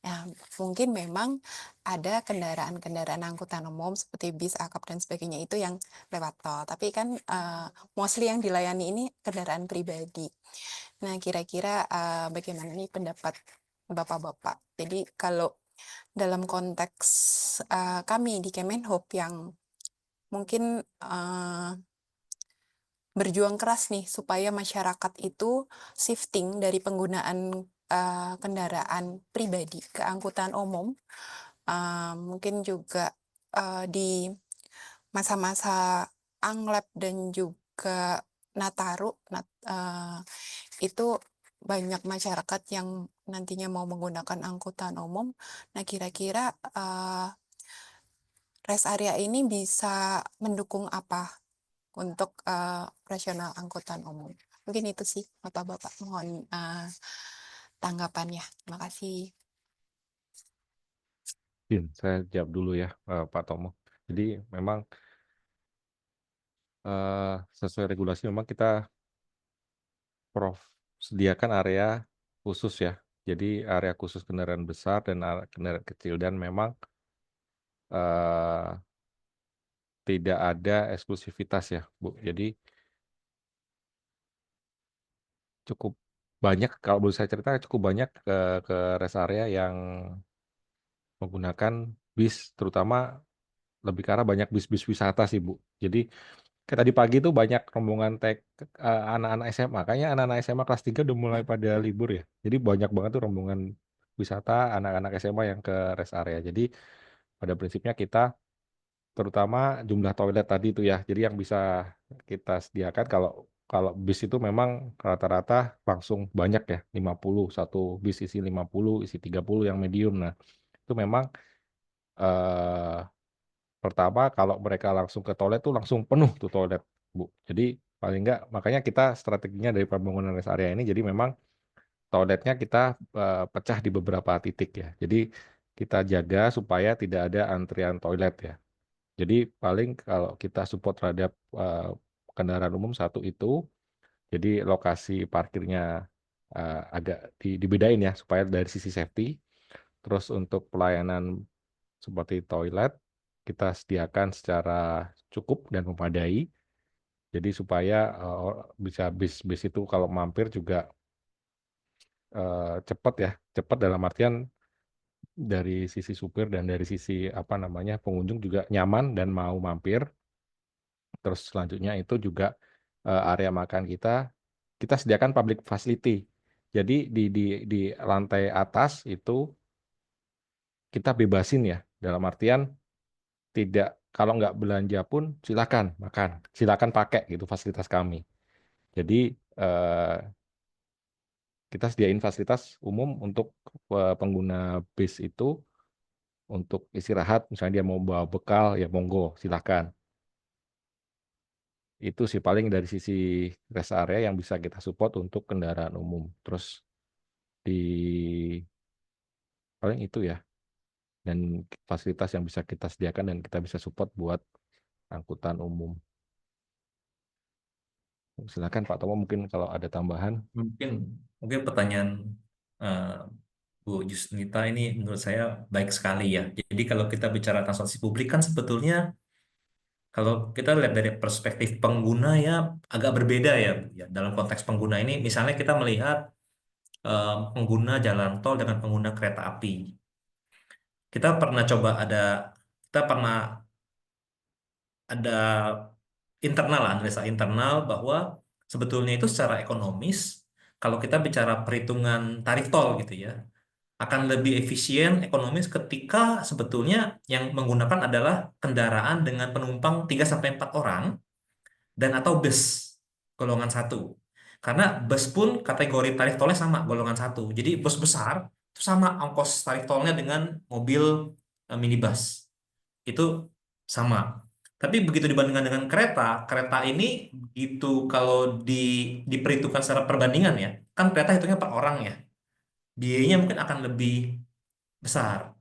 Nah, mungkin memang ada kendaraan-kendaraan angkutan umum seperti bis, akap, dan sebagainya itu yang lewat tol. Tapi kan mostly yang dilayani ini kendaraan pribadi. Nah, kira-kira bagaimana nih pendapat Bapak-Bapak? Jadi kalau dalam konteks kami di Kemenhub yang mungkin berjuang keras nih supaya masyarakat itu shifting dari penggunaan kendaraan pribadi ke angkutan umum. Mungkin juga di masa-masa Anglep dan juga Nataru, itu banyak masyarakat yang nantinya mau menggunakan angkutan umum. Nah, kira-kira rest area ini bisa mendukung apa untuk operasional angkutan umum? Mungkin itu sih, Bapak-Bapak. Mohon tanggapannya. Terima kasih. Saya jawab dulu ya, Pak Tomo. Jadi memang sesuai regulasi memang kita sediakan area khusus ya. Jadi area khusus kendaraan besar dan kendaraan kecil, dan memang tidak ada eksklusivitas ya, Bu. Jadi cukup banyak, kalau boleh saya cerita, cukup banyak ke rest area yang menggunakan bis, terutama lebih ke arah banyak bis-bis wisata sih, Bu. Jadi kayak tadi pagi tuh banyak rombongan anak-anak SMA. Kayaknya anak-anak SMA kelas 3 udah mulai pada libur ya. Jadi banyak banget tuh rombongan wisata anak-anak SMA yang ke rest area. Jadi pada prinsipnya kita, terutama jumlah toilet tadi itu ya. Jadi yang bisa kita sediakan, kalau kalau bis itu memang rata-rata langsung banyak ya, 50, satu bis isi 50, isi 30 yang medium. Nah, itu memang eh pertama kalau mereka langsung ke toilet tuh langsung penuh tuh toilet, Bu. Jadi paling enggak, makanya kita strateginya dari pembangunan rest area ini, jadi memang toiletnya kita pecah di beberapa titik ya. Jadi kita jaga supaya tidak ada antrian toilet ya. Jadi paling kalau kita support terhadap kendaraan umum satu itu, jadi lokasi parkirnya agak dibedain ya supaya dari sisi safety. Terus untuk pelayanan seperti toilet kita sediakan secara cukup dan memadai. Jadi supaya bisa bis-bis itu kalau mampir juga cepat ya, cepat dalam artian dari sisi supir dan dari sisi apa namanya pengunjung juga nyaman dan mau mampir. Terus selanjutnya itu juga area makan kita sediakan public facility. Jadi di lantai atas itu kita bebasin ya, dalam artian tidak, kalau nggak belanja pun silakan makan, silakan pakai gitu fasilitas kami. Jadi kita sediain fasilitas umum untuk pengguna bis itu untuk istirahat, misalnya dia mau bawa bekal ya monggo silakan. Itu sih paling dari sisi rest area yang bisa kita support untuk kendaraan umum. Terus di paling itu ya, dan fasilitas yang bisa kita sediakan dan kita bisa support buat angkutan umum. Silakan Pak Tomo, mungkin kalau ada tambahan. Mungkin pertanyaan eh, Bu Jusnita ini menurut saya baik sekali ya. Jadi kalau kita bicara transportasi publik kan sebetulnya kalau kita lihat dari perspektif pengguna ya agak berbeda ya, Bu, ya. Dalam konteks pengguna ini misalnya kita melihat pengguna jalan tol dengan pengguna kereta api. Kita pernah ada analisa internal bahwa sebetulnya itu secara ekonomis kalau kita bicara perhitungan tarif tol gitu ya akan lebih efisien ekonomis ketika sebetulnya yang menggunakan adalah kendaraan dengan penumpang 3 sampai 4 orang dan atau bus golongan satu. Karena bus pun kategori tarif tolnya sama golongan satu. Jadi bus besar itu sama ongkos tarif tolnya dengan mobil minibus. Itu sama. Tapi begitu dibandingkan dengan kereta, kereta ini begitu kalau diperhitungkan secara perbandingan ya, kan kereta hitungnya per orang ya. Biayanya mungkin akan lebih besar.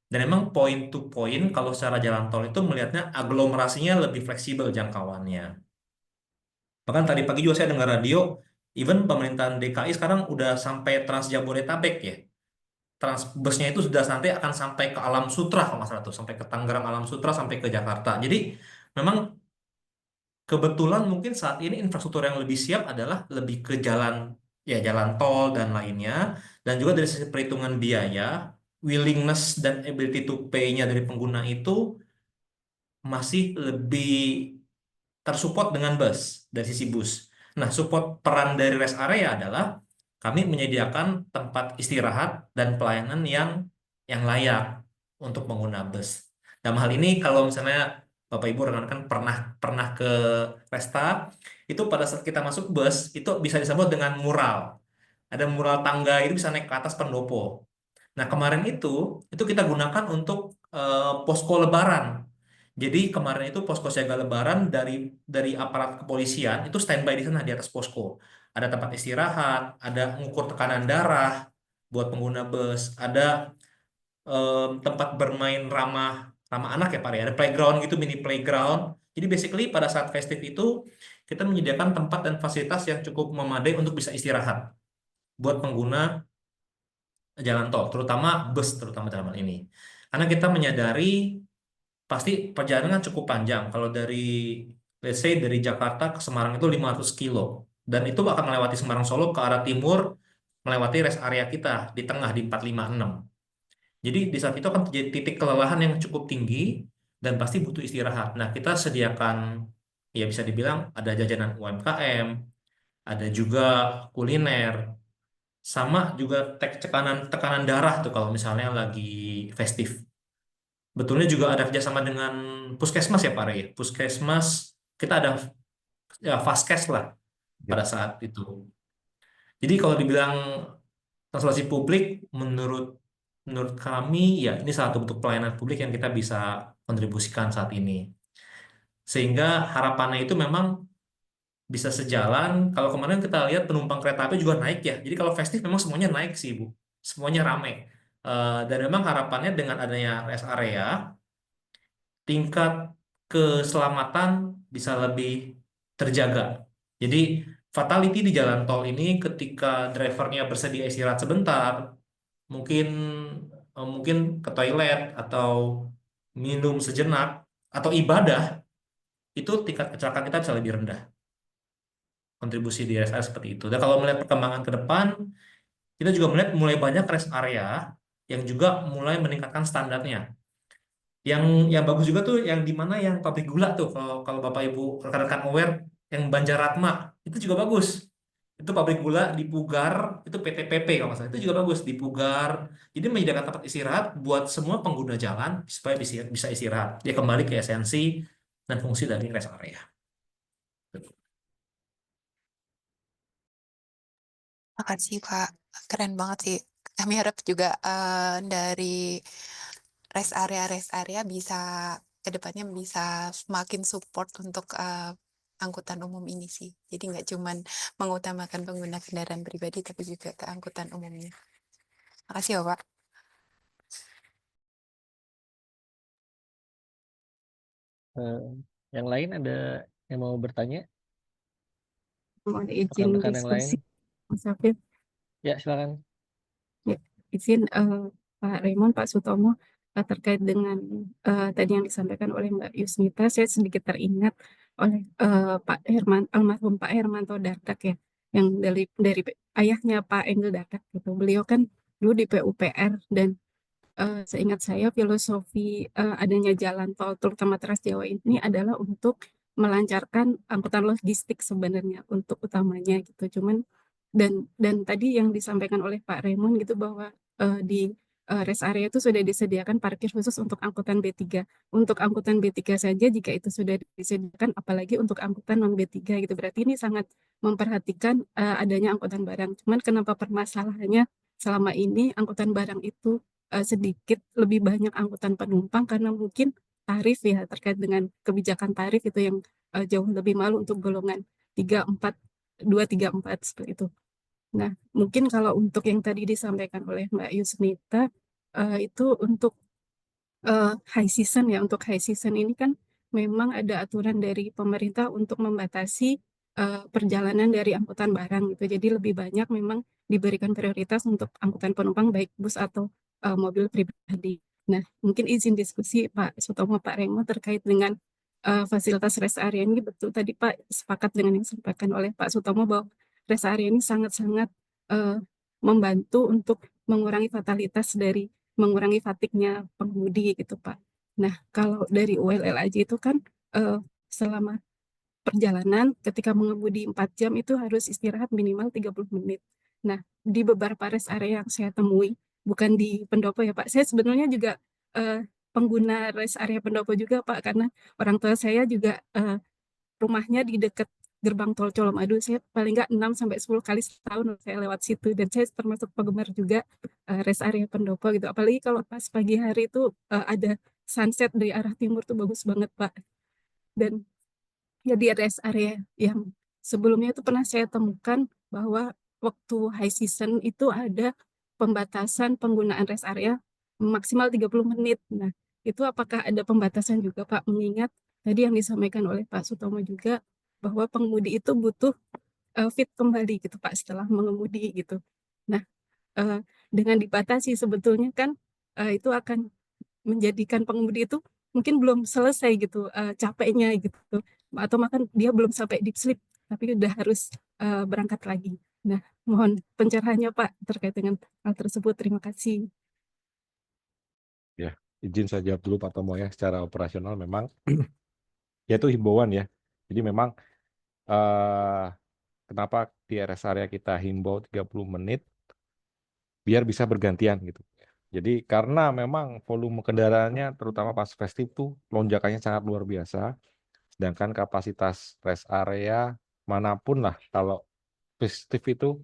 Dan memang point to point kalau secara jalan tol itu melihatnya aglomerasinya lebih fleksibel jangkauannya. Bahkan tadi pagi juga saya dengar radio, even pemerintahan DKI sekarang udah sampai Trans Jabodetabek ya. Busnya itu sudah nanti akan sampai ke Alam Sutra kalau nggak salah tuh, sampai ke Tangerang Alam Sutra sampai ke Jakarta. Jadi memang kebetulan mungkin saat ini infrastruktur yang lebih siap adalah lebih ke jalan ya jalan tol dan lainnya, dan juga dari sisi perhitungan biaya, willingness dan ability to pay-nya dari pengguna itu masih lebih tersupport dengan bus dari sisi bus. Nah, support peran dari rest area adalah kami menyediakan tempat istirahat dan pelayanan yang layak untuk pengguna bus. Dalam hal ini kalau misalnya Bapak Ibu rekan-rekan pernah ke Resta, itu pada saat kita masuk bus itu bisa disambut dengan mural. Ada mural tangga itu bisa naik ke atas pendopo. Nah, kemarin itu kita gunakan untuk posko lebaran. Jadi kemarin itu posko siaga lebaran dari aparat kepolisian itu standby di sana di atas posko. Ada tempat istirahat, ada mengukur tekanan darah buat pengguna bus, ada tempat bermain ramah ramah anak ya Pak ya. Ada playground gitu, mini playground. Jadi basically pada saat festif itu kita menyediakan tempat dan fasilitas yang cukup memadai untuk bisa istirahat buat pengguna jalan tol, terutama bus terutama dalam hal ini. Karena kita menyadari pasti perjalanan kan cukup panjang. Kalau dari let's say dari Jakarta ke Semarang itu 500 kilo dan itu akan melewati Semarang Solo ke arah timur melewati rest area kita di tengah di 456. Jadi di saat itu akan terjadi titik kelelahan yang cukup tinggi dan pasti butuh istirahat. Nah, kita sediakan ya bisa dibilang ada jajanan UMKM, ada juga kuliner, sama juga tekanan darah tuh kalau misalnya lagi festif. Betulnya juga ada kerjasama dengan Puskesmas ya Pak Rey. Puskesmas kita ada ya Vaskes lah Ya. pada saat itu. Jadi kalau dibilang transportasi publik menurut kami ya ini salah satu bentuk pelayanan publik yang kita bisa kontribusikan saat ini. Sehingga harapannya itu memang bisa sejalan. Kalau kemarin kita lihat penumpang kereta api juga naik ya. Jadi kalau festif memang semuanya naik sih Bu. Semuanya ramai. Dan memang harapannya dengan adanya rest area tingkat keselamatan bisa lebih terjaga. Jadi fatality di jalan tol ini ketika drivernya bersedia istirahat sebentar, mungkin mungkin ke toilet atau minum sejenak atau ibadah, itu tingkat kecelakaan kita bisa lebih rendah. Kontribusi di rest area seperti itu. Dan kalau melihat perkembangan ke depan, kita juga melihat mulai banyak rest area yang juga mulai meningkatkan standarnya. Yang bagus juga tuh yang di mana yang pabrik gula tuh kalau Bapak Ibu rekan-rekan aware yang Banjaratma itu juga bagus. Itu pabrik gula di Pugar, itu PTPP kalau nggak salah. Itu juga bagus di Pugar. Jadi menyediakan tempat istirahat buat semua pengguna jalan supaya bisa istirahat. Dia kembali ke esensi dan fungsi dari rest area. Makasih Pak, keren banget sih. Kami harap juga dari rest area bisa kedepannya bisa semakin support untuk angkutan umum ini sih. Jadi nggak cuman mengutamakan pengguna kendaraan pribadi, tapi juga ke angkutan umumnya. Makasih ya Pak. Yang lain ada yang mau bertanya? Mohon izin Rekan-rekan yang lain? diskusi, Mas Hafid. Ya, silakan. Ya, izin Pak Raymond, Pak Sutomo, terkait dengan tadi yang disampaikan oleh Mbak Yusnita, saya sedikit teringat oleh almarhum Pak Hermanto Dardak ya, yang dari ayahnya Pak Emil Dardak gitu. Beliau kan dulu di PUPR dan seingat saya filosofi adanya jalan tol terutama Trans Jawa ini adalah untuk melancarkan angkutan logistik sebenarnya untuk utamanya gitu. Cuman dan tadi yang disampaikan oleh Pak Raymond gitu bahwa di rest area itu sudah disediakan parkir khusus untuk angkutan B3. Untuk angkutan B3 saja jika itu sudah disediakan apalagi untuk angkutan non B3 gitu. Berarti ini sangat memperhatikan adanya angkutan barang. Cuman kenapa permasalahannya selama ini angkutan barang itu sedikit lebih banyak angkutan penumpang karena mungkin tarif ya terkait dengan kebijakan tarif itu yang jauh lebih mahal untuk golongan 3, 4, 2, 3, 4 seperti itu. Nah, mungkin kalau untuk yang tadi disampaikan oleh Mbak Yusnita itu untuk high season ya, untuk high season ini kan memang ada aturan dari pemerintah untuk membatasi perjalanan dari angkutan barang gitu. Jadi lebih banyak memang diberikan prioritas untuk angkutan penumpang baik bus atau mobil pribadi. Nah, mungkin izin diskusi Pak Sutomo, Pak Remo terkait dengan fasilitas rest area ini. Betul tadi Pak sepakat dengan yang disampaikan oleh Pak Sutomo bahwa rest area ini sangat-sangat membantu untuk mengurangi fatalitas dari mengurangi fatiknya pengemudi gitu Pak. Nah, kalau dari ULL aja itu kan selama perjalanan ketika mengemudi 4 jam itu harus istirahat minimal 30 menit. Nah, di beberapa rest area yang saya temui, bukan di Pendopo ya Pak, saya sebenarnya juga pengguna rest area Pendopo juga Pak, karena orang tua saya juga rumahnya di dekat gerbang tol Colomadu. Saya paling nggak 6 sampai 10 kali setahun saya lewat situ, dan saya termasuk penggemar juga rest area Pendopo gitu. Apalagi kalau pas pagi hari itu ada sunset dari arah timur tuh bagus banget Pak. Dan ya di rest area yang sebelumnya itu pernah saya temukan bahwa waktu high season itu ada pembatasan penggunaan rest area maksimal 30 menit. Nah, itu apakah ada pembatasan juga Pak? Mengingat tadi yang disampaikan oleh Pak Sutomo juga bahwa pengemudi itu butuh fit kembali gitu Pak setelah mengemudi gitu. Nah, dengan dibatasi sebetulnya kan itu akan menjadikan pengemudi itu mungkin belum selesai gitu capeknya gitu, atau makan dia belum sampai deep sleep tapi udah harus berangkat lagi. Nah, mohon pencerahannya Pak terkait dengan hal tersebut. Terima kasih. Ya, izin saya jawab dulu Pak Tomo ya. Secara operasional memang ya itu himbauan ya. Jadi memang kenapa di rest area kita himbau 30 menit biar bisa bergantian gitu. Jadi karena memang volume kendaraannya terutama pas festive tuh lonjakannya sangat luar biasa. Sedangkan kapasitas rest area manapun lah kalau festive itu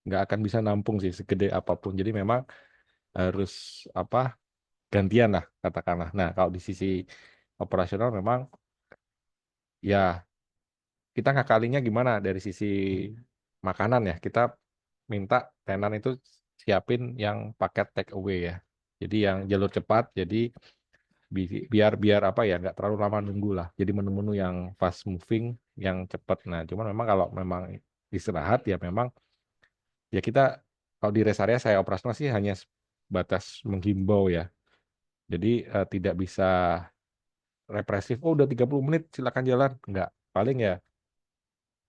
nggak akan bisa nampung sih segede apapun. Jadi memang harus gantian lah katakanlah. Nah, kalau di sisi operasional memang ya kita ngakalinya gimana dari sisi makanan ya. Kita minta tenan itu siapin yang paket take away ya. Jadi yang jalur cepat, jadi biar apa ya, nggak terlalu lama nunggu lah. Jadi menu-menu yang fast moving, yang cepat. Nah, cuman memang kalau memang istirahat ya memang ya kita kalau di rest area saya operasional sih hanya batas menghimbau ya. Jadi tidak bisa represif, oh udah 30 menit silakan jalan. Enggak, paling ya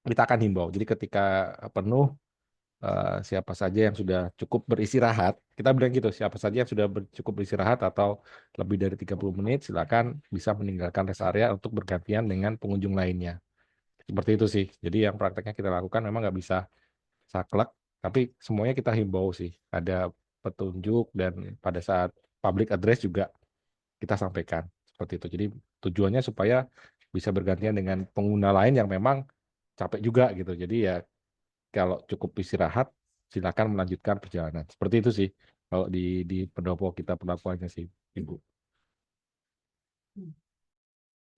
kita akan himbau. Jadi ketika penuh siapa saja yang sudah cukup beristirahat, kita bilang gitu, siapa saja yang sudah cukup beristirahat atau lebih dari 30 menit, silakan bisa meninggalkan rest area untuk bergantian dengan pengunjung lainnya. Seperti itu sih. Jadi yang prakteknya kita lakukan memang nggak bisa saklek, tapi semuanya kita himbau sih. Ada petunjuk dan pada saat public address juga kita sampaikan. Seperti itu. Jadi tujuannya supaya bisa bergantian dengan pengguna lain yang memang capek juga gitu. Jadi ya kalau cukup istirahat, silakan melanjutkan perjalanan. Seperti itu sih. Kalau di pendopo kita perlakuannya sih, Ibu.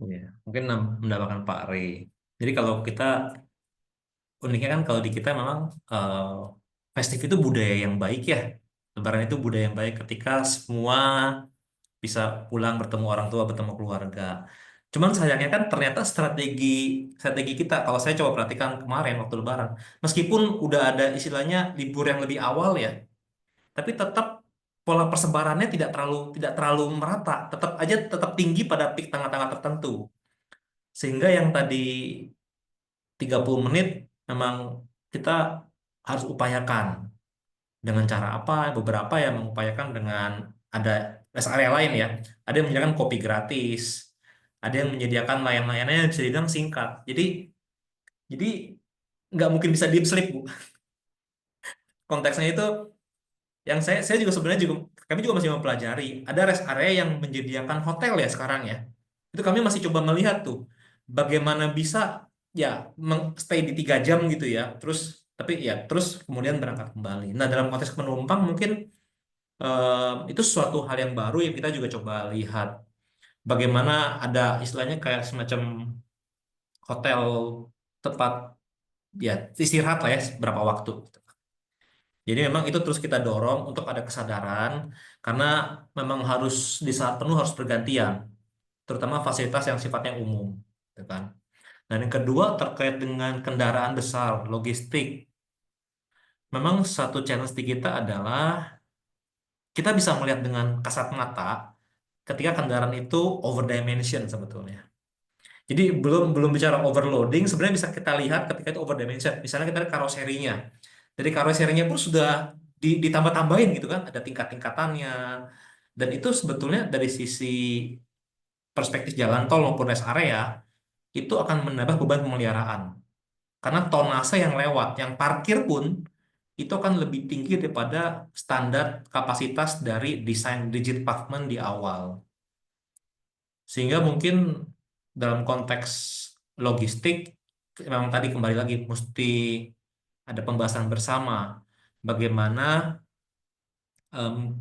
Ya, mungkin mendapatkan Pak Rey. Jadi kalau kita uniknya kan kalau di kita memang festif itu budaya yang baik ya. Lebaran itu budaya yang baik ketika semua bisa pulang bertemu orang tua, bertemu keluarga. Cuman sayangnya kan ternyata strategi strategi kita, kalau saya coba perhatikan kemarin waktu Lebaran, meskipun udah ada istilahnya libur yang lebih awal ya, tapi tetap pola persebarannya tidak terlalu merata, tetap tinggi pada peak tanggal-tanggal tertentu. Sehingga yang tadi 30 menit memang kita harus upayakan dengan cara apa? Beberapa yang mengupayakan dengan ada rest area lain ya. Ada yang menyediakan kopi gratis, ada yang menyediakan layan-layannya yang bisa dibilang singkat. Jadi nggak mungkin bisa deep sleep, Bu. Konteksnya itu yang saya juga sebenarnya juga kami juga masih mempelajari. Ada rest area yang menyediakan hotel ya sekarang ya. Itu kami masih coba melihat tuh bagaimana bisa ya stay di 3 jam gitu ya. Terus kemudian berangkat kembali. Nah, dalam konteks penumpang mungkin itu suatu hal yang baru yang kita juga coba lihat. Bagaimana ada istilahnya kayak semacam hotel tempat ya istirahat lah ya berapa waktu. Jadi memang itu terus kita dorong untuk ada kesadaran karena memang harus di saat penuh harus bergantian, terutama fasilitas yang sifatnya umum, gitu kan. Dan yang kedua terkait dengan kendaraan besar, logistik. Memang satu challenge di kita adalah kita bisa melihat dengan kasat mata ketika kendaraan itu over dimension sebetulnya. Jadi belum belum bicara overloading, sebenarnya bisa kita lihat ketika itu over dimension. Misalnya kita lihat karoserinya. Dari karoserinya pun sudah ditambah-tambahin gitu kan, ada tingkat-tingkatannya. Dan itu sebetulnya dari sisi perspektif jalan tol maupun rest area, itu akan menambah beban pemeliharaan. Karena tonase yang lewat, yang parkir pun, itu akan lebih tinggi daripada standar kapasitas dari desain rigid pavement di awal. Sehingga mungkin dalam konteks logistik, memang tadi kembali lagi, mesti ada pembahasan bersama bagaimana em,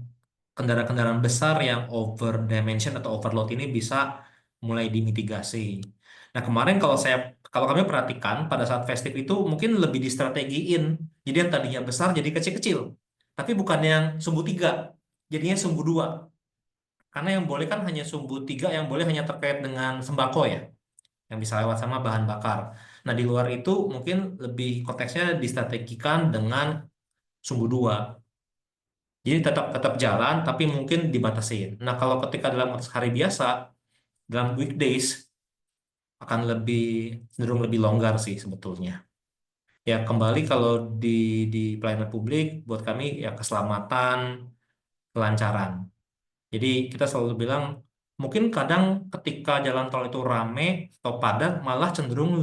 kendaraan-kendaraan besar yang over dimension atau overload ini bisa mulai dimitigasi. Nah, kemarin kalau kami perhatikan pada saat festive itu mungkin lebih distrategiin. Jadi yang tadinya besar jadi kecil-kecil. Tapi bukan yang sumbu 3, jadinya sumbu 2. Karena yang boleh kan hanya sumbu 3 yang boleh hanya terkait dengan sembako ya, yang bisa lewat sama bahan bakar. Nah, di luar itu mungkin lebih konteksnya distrategikan dengan sumbu 2. Jadi tetap tetap jalan, tapi mungkin dibatasin. Nah, kalau ketika dalam hari biasa, dalam weekdays, akan cenderung lebih longgar sih sebetulnya. Ya, kembali kalau di pelayanan publik, buat kami ya keselamatan, kelancaran. Jadi kita selalu bilang, mungkin kadang ketika jalan tol itu rame atau padat, malah cenderung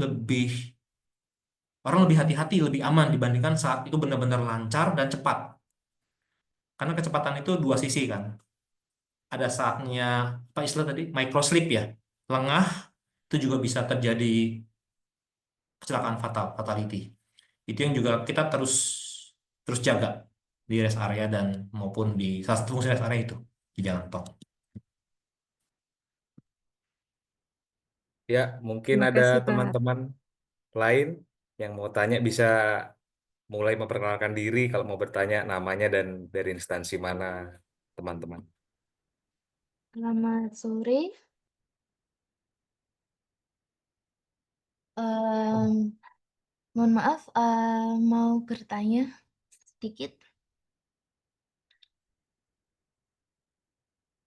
orang lebih hati-hati, lebih aman dibandingkan saat itu benar-benar lancar dan cepat. Karena kecepatan itu dua sisi kan. Ada saatnya apa istilah tadi microslip ya, lengah itu juga bisa terjadi kecelakaan fatality. Itu yang juga kita terus terus jaga di rest area dan maupun di salah satu fungsi rest area itu di jalan tol. Ya, mungkin Terima ada kasih, Pak. teman-teman lain yang mau tanya bisa mulai memperkenalkan diri kalau mau bertanya namanya dan dari instansi mana teman-teman. Selamat sore. Mohon maaf, mau bertanya sedikit.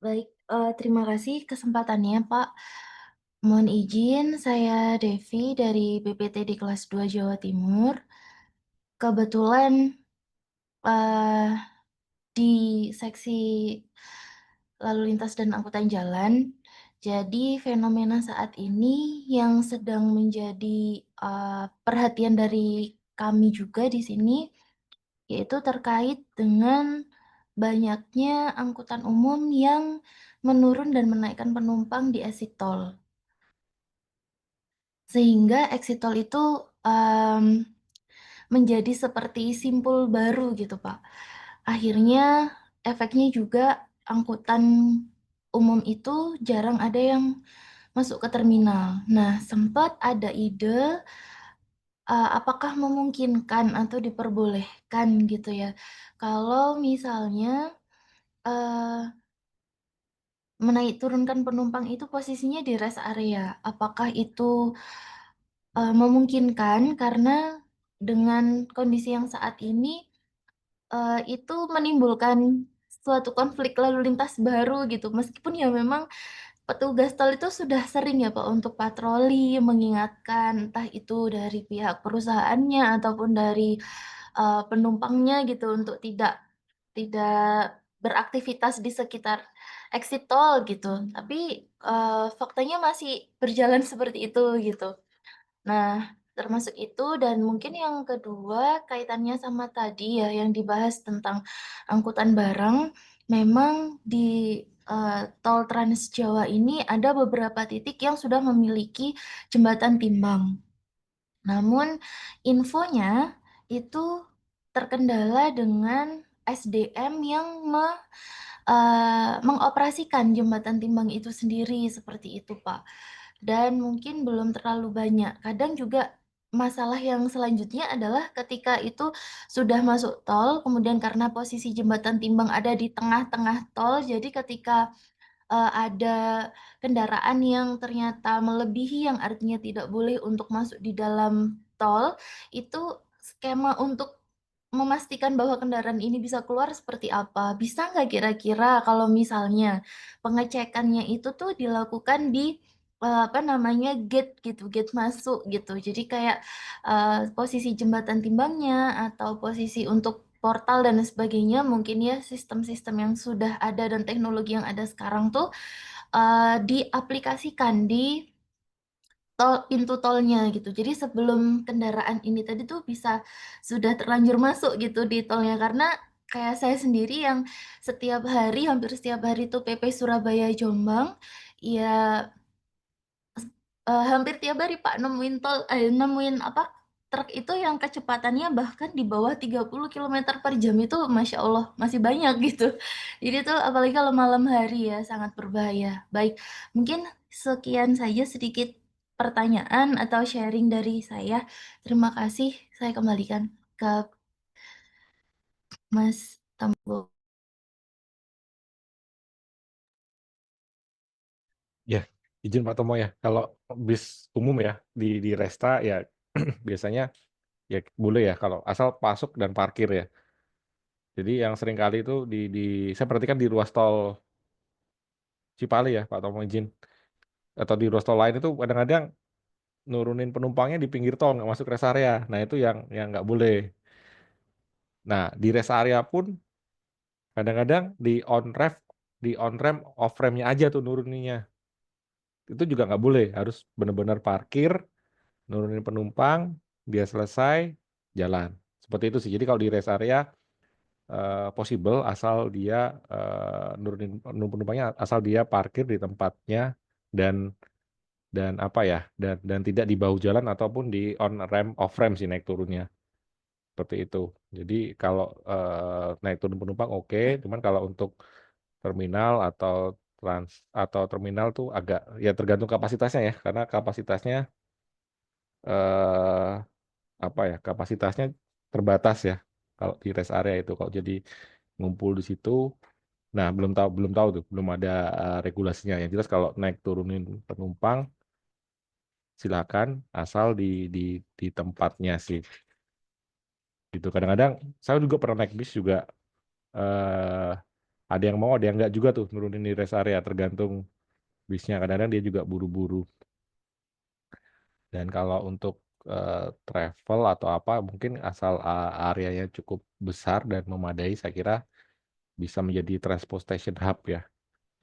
Baik, terima kasih kesempatannya, Pak. Mohon izin, saya Devi dari BPTD kelas 2 Jawa Timur. Kebetulan di seksi lalu lintas dan angkutan jalan, jadi fenomena saat ini yang sedang menjadi perhatian dari kami juga di sini, yaitu terkait dengan banyaknya angkutan umum yang menurun dan menaikkan penumpang di exit tol. Sehingga exit tol itu menjadi seperti simpul baru gitu, Pak. Akhirnya efeknya juga angkutan umum itu jarang ada yang masuk ke terminal. Nah, sempat ada ide apakah memungkinkan atau diperbolehkan gitu ya, kalau misalnya menaik turunkan penumpang itu posisinya di rest area. Apakah itu memungkinkan? Karena dengan kondisi yang saat ini itu menimbulkan suatu konflik lalu lintas baru gitu. Meskipun ya memang petugas tol itu sudah sering ya Pak untuk patroli, mengingatkan entah itu dari pihak perusahaannya ataupun dari penumpangnya gitu untuk tidak beraktivitas di sekitar exit tol gitu. Tapi faktanya masih berjalan seperti itu gitu. Nah, termasuk itu dan mungkin yang kedua kaitannya sama tadi ya yang dibahas tentang angkutan barang, memang di tol Trans Jawa ini ada beberapa titik yang sudah memiliki jembatan timbang. Namun infonya itu terkendala dengan SDM yang mengoperasikan jembatan timbang itu sendiri seperti itu, Pak. Dan mungkin belum terlalu banyak. Kadang juga masalah yang selanjutnya adalah ketika itu sudah masuk tol, kemudian karena posisi jembatan timbang ada di tengah-tengah tol, jadi ketika ada kendaraan yang ternyata melebihi yang artinya tidak boleh untuk masuk di dalam tol, itu skema untuk memastikan bahwa kendaraan ini bisa keluar seperti apa? Bisa nggak kira-kira kalau misalnya pengecekannya itu tuh dilakukan di apa namanya gate gitu, gate masuk gitu. Jadi kayak posisi jembatan timbangnya atau posisi untuk portal dan sebagainya, mungkin ya sistem-sistem yang sudah ada dan teknologi yang ada sekarang tuh diaplikasikan di pintu tolnya gitu. Jadi sebelum kendaraan ini tadi tuh bisa sudah terlanjur masuk gitu di tolnya, karena kayak saya sendiri yang setiap hari, hampir setiap hari tuh PP Surabaya Jombang, ya hampir tiap hari Pak nemuin apa truk itu yang kecepatannya bahkan di bawah 30 km per jam, itu Masya Allah masih banyak gitu. Jadi tuh apalagi kalau malam hari ya sangat berbahaya. Baik, mungkin sekian saja sedikit pertanyaan atau sharing dari saya. Terima kasih. Saya kembalikan ke Mas Tambo. Ya, izin Pak Tomo ya. Kalau bis umum ya di Resta ya biasanya ya boleh ya kalau asal masuk dan parkir ya. Jadi yang sering kali itu saya perhatikan di ruas tol Cipali ya Pak Tomo izin, atau di ruas tol lain itu kadang-kadang nurunin penumpangnya di pinggir tol nggak masuk rest area. Nah itu yang nggak boleh. Nah di rest area pun kadang-kadang di on ramp off rampnya aja tuh nuruninnya. Itu juga nggak boleh, harus benar-benar parkir, nurunin penumpang, dia selesai, jalan. Seperti itu sih. Jadi kalau di rest area possible asal dia nurunin penumpangnya, asal dia parkir di tempatnya dan apa ya, dan tidak di bahu jalan ataupun di on ramp off ramp sih naik turunnya. Seperti itu. Jadi kalau naik turun penumpang oke, cuman kalau untuk terminal atau terminal tuh agak ya tergantung kapasitasnya ya, karena kapasitasnya eh apa ya, kapasitasnya terbatas ya kalau di rest area itu. Kalau jadi ngumpul di situ, nah belum tahu tuh, belum ada regulasinya. Yang jelas kalau naik turunin penumpang silakan asal di tempatnya sih. Gitu. Kadang-kadang saya juga pernah naik bis juga eh ada yang mau, ada yang enggak juga tuh nurunin di rest area, tergantung bisnya. Kadang-kadang dia juga buru-buru. Dan kalau untuk travel atau apa, mungkin asal areanya cukup besar dan memadai, saya kira bisa menjadi transportation hub ya.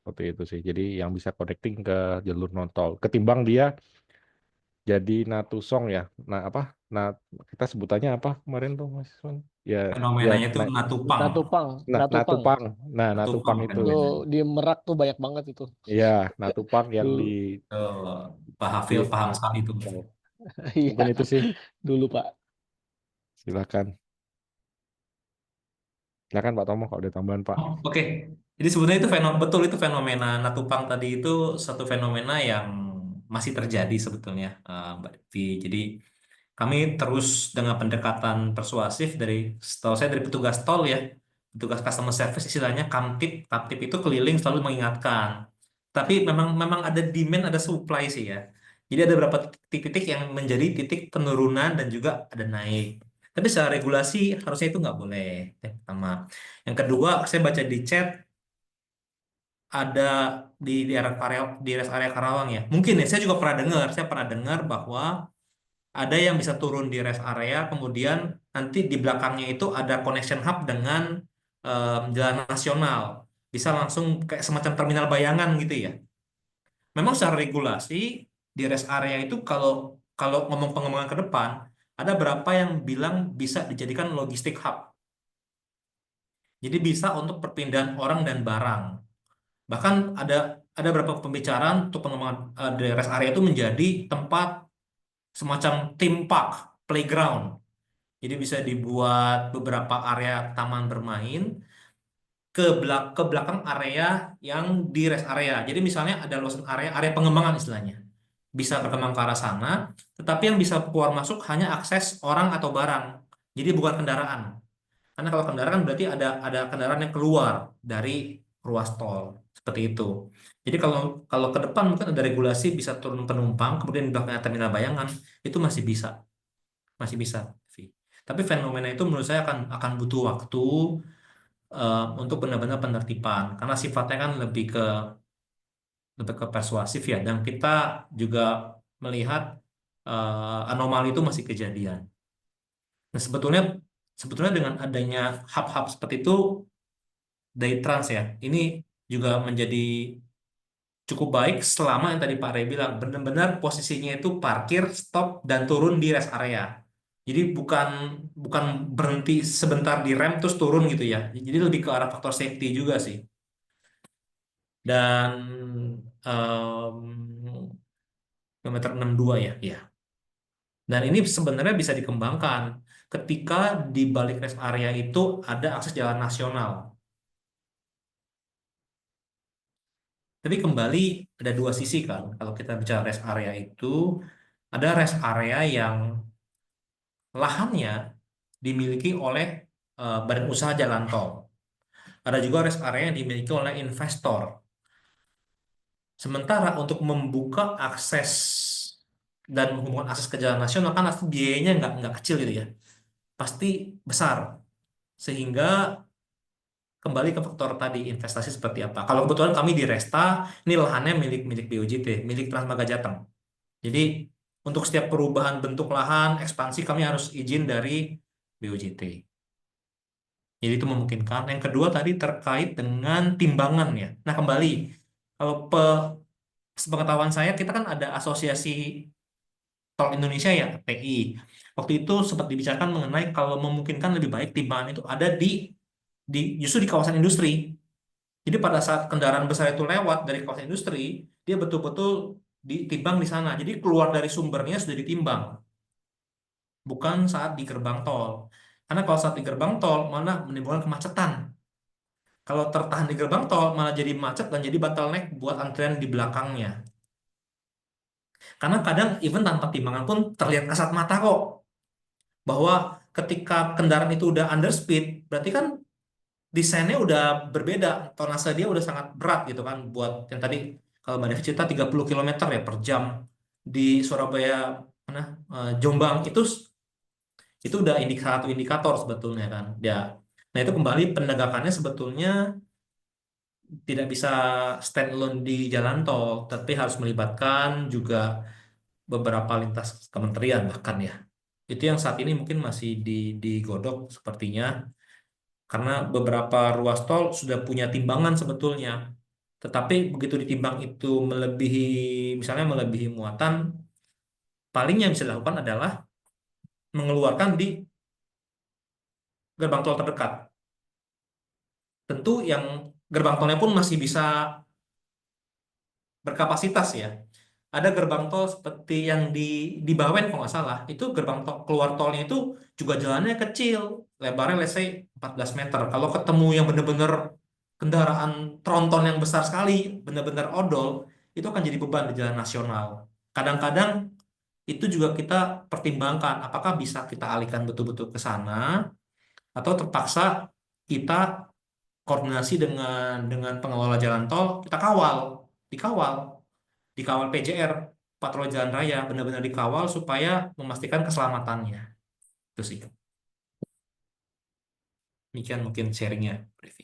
Seperti itu sih. Jadi yang bisa connecting ke jalur non-tol. Ketimbang dia jadi Natusong ya. Nah apa? Nah kita sebutannya apa kemarin tuh Mas Wan? Ya, ya Fenomenanya itu natupang. Natupang, Natupang. Natupang. Nah, Natupang Natupang itu. Itu fenomena. di Merak tuh banyak banget itu. Iya, Natupang yang Dulu. Pak Hafil paham sekali itu. Iya. Mungkin itu sih. Dulu Pak. Silakan. Silakan Pak Tomo kalau ada tambahan Pak. Oh, oke. Jadi sebenarnya itu betul itu fenomena Natupang tadi itu satu fenomena yang masih terjadi sebetulnya, Mbak Devi. Jadi kami terus dengan pendekatan persuasif setahu saya dari petugas tol ya, petugas customer service istilahnya Kamtip, Kamtip itu keliling selalu mengingatkan. Tapi memang ada demand, ada supply sih ya. Jadi ada beberapa titik-titik yang menjadi titik penurunan dan juga ada naik. Tapi secara regulasi harusnya itu nggak boleh. Yang pertama. Yang kedua, saya baca di chat ada di rest area Karawang ya. Mungkin ya, saya pernah dengar bahwa ada yang bisa turun di rest area, kemudian nanti di belakangnya itu ada connection hub dengan jalan nasional. Bisa langsung kayak semacam terminal bayangan gitu ya. Memang secara regulasi di rest area itu kalau kalau ngomong pengembangan ke depan, ada berapa yang bilang bisa dijadikan logistik hub. Jadi bisa untuk perpindahan orang dan barang. Bahkan ada beberapa pembicaraan untuk pengembangan di rest area itu menjadi tempat semacam theme park, playground. Jadi bisa dibuat beberapa area taman bermain ke belakang area yang di rest area. Jadi misalnya ada luasan area pengembangan istilahnya. Bisa berkembang ke arah sana, tetapi yang bisa keluar masuk hanya akses orang atau barang. Jadi bukan kendaraan. Karena kalau kendaraan kan berarti ada kendaraan yang keluar dari ruas tol. Seperti itu. Jadi kalau kalau ke depan mungkin ada regulasi bisa turun penumpang, kemudian di belakangnya terminal bayangan, itu masih bisa. Masih bisa. Vi. Tapi fenomena itu menurut saya akan butuh waktu untuk benar-benar penertiban. Karena sifatnya kan lebih ke persuasif ya. Dan kita juga melihat anomali itu masih kejadian. Nah, sebetulnya sebetulnya dengan adanya hub-hub seperti itu, Day-Trans ya, ini juga menjadi cukup baik selama yang tadi Pak Rey bilang, benar-benar posisinya itu parkir, stop, dan turun di rest area. Jadi bukan bukan berhenti sebentar di rem terus turun gitu ya. Jadi lebih ke arah faktor safety juga sih. Dan kilometer 62 ya, ya. Dan ini sebenarnya bisa dikembangkan ketika di balik rest area itu ada akses jalan nasional. Tapi kembali ada dua sisi kan. Kalau kita bicara rest area itu, ada rest area yang lahannya dimiliki oleh badan usaha jalan tol. Ada juga rest area yang dimiliki oleh investor. Sementara untuk membuka akses dan menghubungkan akses ke jalan nasional kan pasti biayanya nggak kecil gitu ya. Pasti besar. Sehingga kembali ke faktor tadi investasi seperti apa. Kalau kebetulan kami di Resta, ini lahannya milik BUJT, milik Transmaga Jateng. Jadi untuk setiap perubahan bentuk lahan, ekspansi kami harus izin dari BUJT. Jadi itu memungkinkan. Yang kedua tadi terkait dengan timbangan ya. Nah kembali, kalau sepengetahuan saya kita kan ada asosiasi Tol Indonesia ya, TI. Waktu itu sempat dibicarakan mengenai kalau memungkinkan lebih baik timbangan itu ada justru di kawasan industri. Jadi pada saat kendaraan besar itu lewat dari kawasan industri, dia betul-betul ditimbang di sana. Jadi keluar dari sumbernya sudah ditimbang, bukan saat di gerbang tol. Karena kalau saat di gerbang tol malah menimbulkan kemacetan. Kalau tertahan di gerbang tol malah jadi macet dan jadi bottleneck buat antrian di belakangnya. Karena kadang even tanpa timbangan pun terlihat kasat mata kok bahwa ketika kendaraan itu udah underspeed, berarti kan desainnya udah berbeda, tonase dia udah sangat berat gitu kan buat yang tadi kalau Mbak Devi cerita 30 km ya per jam di Surabaya mana Jombang itu udah satu indikator sebetulnya kan. Ya. Nah, itu kembali penegakannya sebetulnya tidak bisa stand alone di jalan tol, tapi harus melibatkan juga beberapa lintas kementerian bahkan ya. Itu yang saat ini mungkin masih digodok sepertinya karena beberapa ruas tol sudah punya timbangan sebetulnya. Tetapi begitu ditimbang itu misalnya melebihi muatan, paling yang bisa dilakukan adalah mengeluarkan di gerbang tol terdekat. Tentu yang gerbang tolnya pun masih bisa berkapasitas ya. Ada gerbang tol seperti yang di Bawen kalau nggak salah, itu gerbang tol keluar tolnya itu juga jalannya kecil, lebarnya let's say 14 meter. Kalau ketemu yang benar-benar kendaraan tronton yang besar sekali, benar-benar odol, itu akan jadi beban di jalan nasional. Kadang-kadang itu juga kita pertimbangkan apakah bisa kita alihkan betul-betul ke sana atau terpaksa kita koordinasi dengan pengelola jalan tol, kita dikawal dikawal PJR, patroli jalan raya, benar-benar dikawal supaya memastikan keselamatannya. Itu sih. Demikian mungkin sharingnya, Brevi.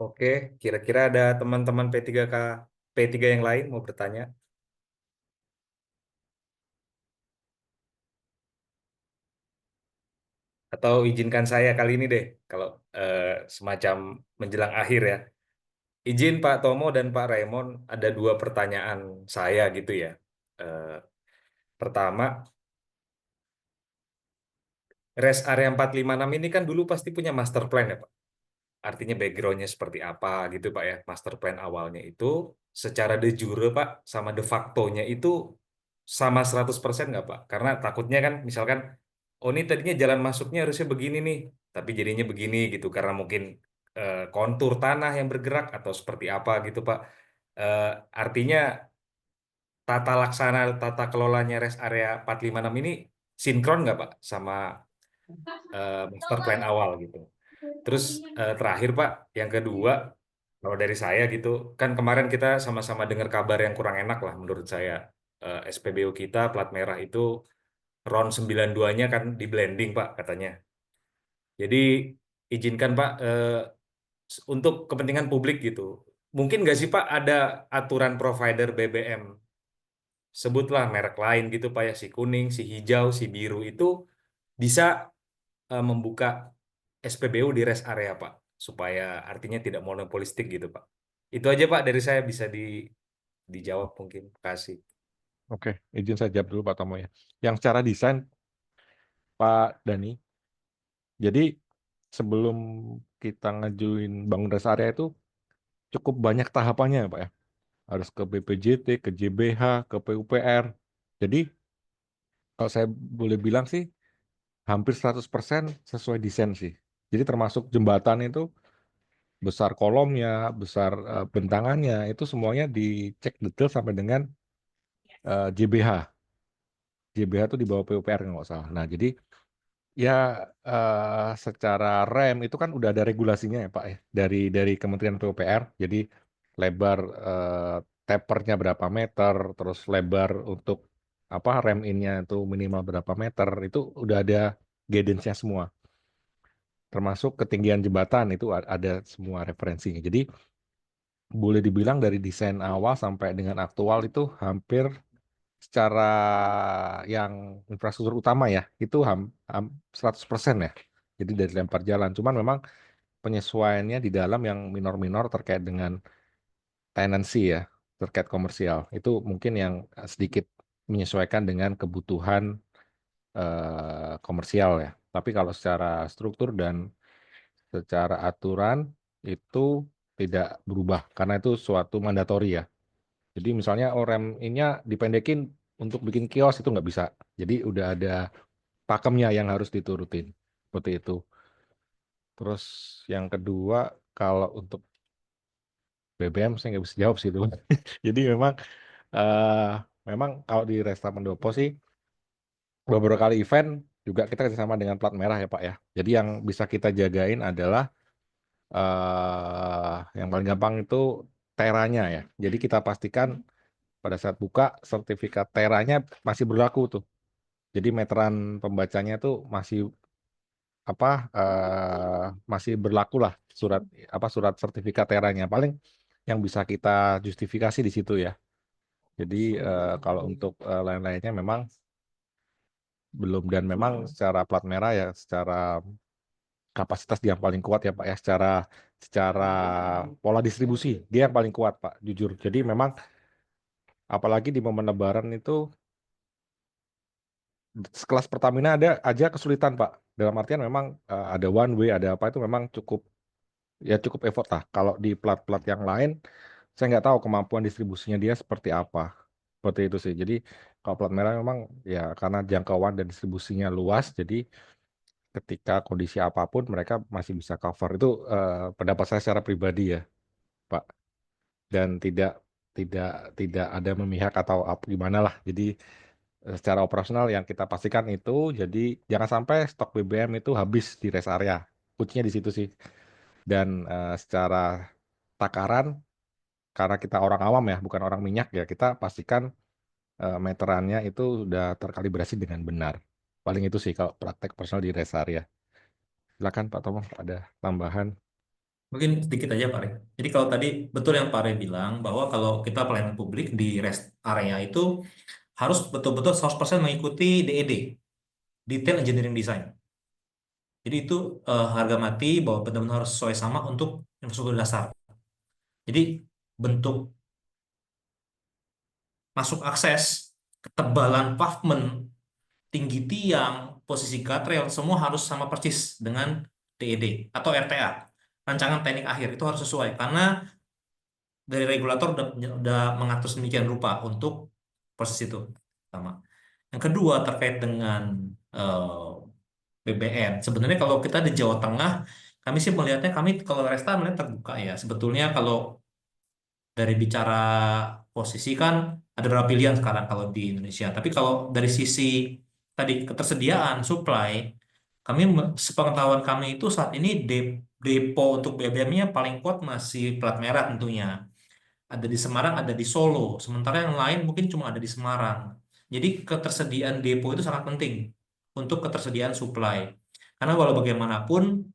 Oke, kira-kira ada teman-teman P3 yang lain mau bertanya? Atau izinkan saya kali ini deh, kalau semacam menjelang akhir ya. Izin Pak Tomo dan Pak Raymond, ada dua pertanyaan saya gitu ya. Eh, Pertama, rest area 456 ini kan dulu pasti punya master plan ya Pak. Artinya backgroundnya seperti apa gitu Pak ya. Master plan awalnya itu secara de jure Pak sama de facto-nya itu sama 100% nggak Pak? Karena takutnya kan misalkan, oh ini tadinya jalan masuknya harusnya begini nih, tapi jadinya begini gitu. Karena mungkin kontur tanah yang bergerak atau seperti apa gitu Pak. Eh, Artinya tata kelolanya rest area 456 ini sinkron nggak Pak sama master plan awal gitu. Terus terakhir Pak, yang kedua, kalau dari saya gitu, kan kemarin kita sama-sama dengar kabar yang kurang enak lah menurut saya. SPBU kita plat merah itu RON 92-nya kan di blending Pak katanya. Jadi izinkan Pak untuk kepentingan publik gitu. Mungkin nggak sih Pak ada aturan provider BBM sebutlah merek lain gitu Pak ya, si kuning, si hijau, si biru itu bisa membuka SPBU di rest area Pak, supaya artinya tidak monopolistik gitu Pak. Itu aja Pak dari saya, bisa dijawab mungkin. Kasih. Oke, izin saya jawab dulu Pak Tomo ya. Yang secara desain Pak Dani, jadi sebelum kita ngajuin bangun rest area itu cukup banyak tahapannya Pak ya. Harus ke BPJT, ke JBH, ke PUPR. Jadi kalau saya boleh bilang sih hampir 100% sesuai desain sih. Jadi termasuk jembatan itu besar kolomnya, besar bentangannya, itu semuanya dicek detail sampai dengan JBH. JBH itu di bawah PUPR nggak salah. Nah, jadi ya secara rem itu kan udah ada regulasinya ya Pak ya dari Kementerian PUPR. Jadi lebar tapernya berapa meter, terus lebar untuk apa rem innya itu minimal berapa meter, itu udah ada guidance-nya semua. Termasuk ketinggian jembatan itu ada semua referensinya. Jadi boleh dibilang dari desain awal sampai dengan aktual itu hampir secara yang infrastruktur utama ya itu 100% ya. Jadi dari lempar jalan. Cuman memang penyesuaiannya di dalam yang minor-minor terkait dengan tenancy ya, terkait komersial. Itu mungkin yang sedikit menyesuaikan dengan kebutuhan komersial ya. Tapi kalau secara struktur dan secara aturan itu tidak berubah karena itu suatu mandatori ya. Jadi misalnya rem ininya dipendekin untuk bikin kios itu nggak bisa. Jadi udah ada pakemnya yang harus diturutin. Seperti itu. Terus yang kedua kalau untuk BBM saya nggak bisa jawab sih itu. Jadi eh, memang kalau di Resta Pendopo sih beberapa kali event juga kita kerjasama dengan plat merah ya Pak ya. Jadi yang bisa kita jagain adalah yang paling gampang itu teranya ya. Jadi kita pastikan pada saat buka sertifikat teranya masih berlaku tuh. Jadi meteran pembacanya tuh masih apa masih berlaku lah surat sertifikat teranya. Paling yang bisa kita justifikasi di situ ya. Jadi kalau untuk lain-lainnya memang belum, dan memang secara plat merah ya secara kapasitas dia yang paling kuat ya Pak ya, secara pola distribusi dia yang paling kuat Pak, jujur. Jadi memang apalagi di momen Lebaran itu sekelas Pertamina ada aja kesulitan Pak. Dalam artian memang ada one way, ada apa itu memang cukup effort lah. Kalau di plat-plat yang lain saya nggak tahu kemampuan distribusinya dia seperti apa. Seperti itu sih. Jadi kalau plat merah memang ya karena jangkauan dan distribusinya luas, jadi ketika kondisi apapun mereka masih bisa cover. Itu pendapat saya secara pribadi ya, Pak. Dan tidak tidak ada memihak atau apa gimana lah. Jadi secara operasional yang kita pastikan itu, jadi jangan sampai stok BBM itu habis di rest area. Kuncinya di situ sih. Dan secara takaran, karena kita orang awam ya, bukan orang minyak ya, kita pastikan meterannya itu sudah terkalibrasi dengan benar. Paling itu sih kalau praktek personal di rest area. Silakan Pak Tomo, ada tambahan. Mungkin sedikit aja Pak Re. Jadi kalau tadi betul yang Pak Re bilang bahwa kalau kita pelayanan publik di rest area itu harus betul-betul 100% mengikuti DED, Detail Engineering Design. Jadi itu harga mati bahwa benar-benar harus sesuai sama untuk infrastruktur dasar. Jadi bentuk masuk akses, ketebalan pavement, tinggi tiang, posisi guardrail, semua harus sama persis dengan DED atau RTA. Rancangan teknik akhir itu harus sesuai karena dari regulator udah mengatur sedemikian rupa untuk proses itu. Pertama. Yang kedua terkait dengan BBM. Sebenarnya kalau kita di Jawa Tengah, kami sih melihatnya kami kalau Resta melihat terbuka ya. Sebetulnya kalau dari bicara posisi kan ada beberapa pilihan sekarang kalau di Indonesia. Tapi kalau dari sisi tadi ketersediaan supply, kami sepengetahuan kami itu saat ini depo untuk BBM-nya paling kuat masih plat merah tentunya. Ada di Semarang, ada di Solo. Sementara yang lain mungkin cuma ada di Semarang. Jadi ketersediaan depo itu sangat penting untuk ketersediaan supply. Karena walau bagaimanapun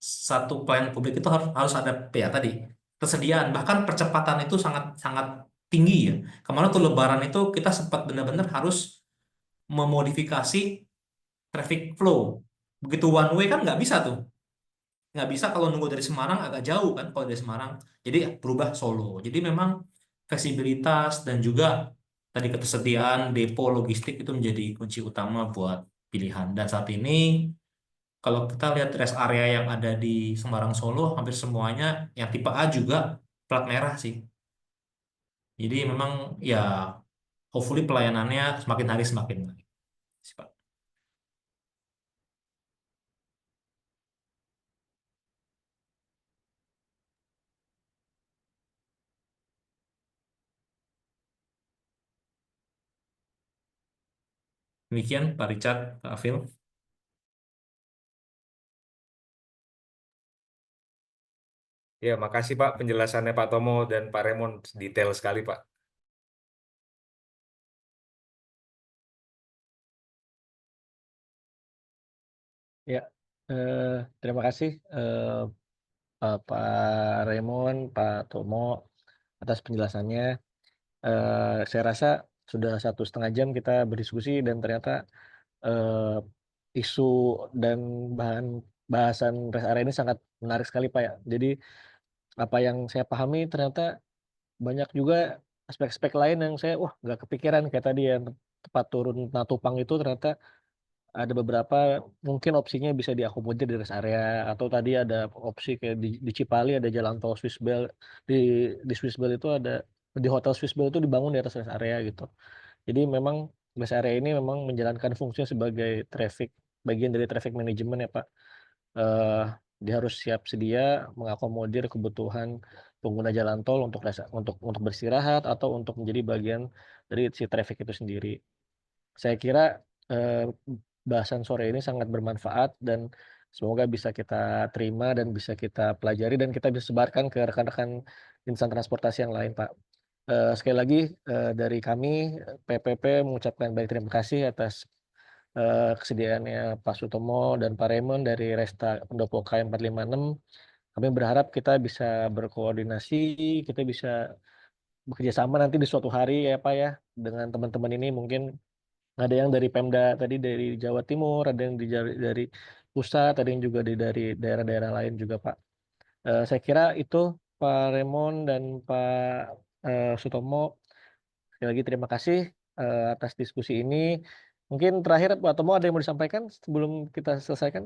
satu pelayanan publik itu harus ada ya tadi ketersediaan, bahkan percepatan itu sangat sangat tinggi ya. Kemarin tuh Lebaran itu kita sempat benar-benar harus memodifikasi traffic flow. Begitu one way kan nggak bisa tuh. Nggak bisa kalau nunggu dari Semarang agak jauh kan kalau dari Semarang. Jadi berubah Solo. Jadi memang fleksibilitas dan juga tadi ketersediaan depo logistik itu menjadi kunci utama buat pilihan. Dan saat ini kalau kita lihat rest area yang ada di Semarang Solo hampir semuanya yang tipe A juga plat merah sih. Jadi memang ya hopefully pelayanannya semakin hari semakin baik. Sih, Pak. Demikian Pak Richard, Pak Afil. Ya, makasih Pak penjelasannya Pak Tomo dan Pak Remon detail sekali Pak. Ya, terima kasih Pak Raymond, Pak Tomo atas penjelasannya. Saya rasa sudah 1,5 jam kita berdiskusi dan ternyata eh, isu dan bahasan rest area ini sangat menarik sekali Pak ya. Jadi apa yang saya pahami ternyata banyak juga aspek-aspek lain yang saya nggak kepikiran kayak tadi ya tempat turun Natupang itu ternyata ada beberapa mungkin opsinya bisa diakomodir di rest area atau tadi ada opsi kayak di Cipali ada jalan tol Swiss Bell di Swiss Bell itu ada di hotel Swiss Bell itu dibangun di atas rest area gitu. Jadi memang rest area ini memang menjalankan fungsinya sebagai bagian dari traffic management ya Pak. Eh, Dia harus siap sedia mengakomodir kebutuhan pengguna jalan tol untuk beristirahat atau untuk menjadi bagian dari si traffic itu sendiri. Saya kira eh, bahasan sore ini sangat bermanfaat dan semoga bisa kita terima dan bisa kita pelajari dan kita bisa sebarkan ke rekan-rekan insan transportasi yang lain, Pak. Sekali lagi dari kami PPP mengucapkan banyak terima kasih atas kesediaannya Pak Sutomo dan Pak Raymond dari Resta Pendopo KM 456. Kami berharap kita bisa berkoordinasi, kita bisa bekerja sama nanti di suatu hari ya Pak ya dengan teman-teman ini mungkin ada yang dari Pemda tadi dari Jawa Timur, ada yang dari pusat, ada yang juga dari daerah-daerah lain juga Pak. Saya kira itu Pak Raymond dan Pak Sutomo. Sekali lagi terima kasih atas diskusi ini. Mungkin terakhir Pak Tomo ada yang mau disampaikan sebelum kita selesaikan?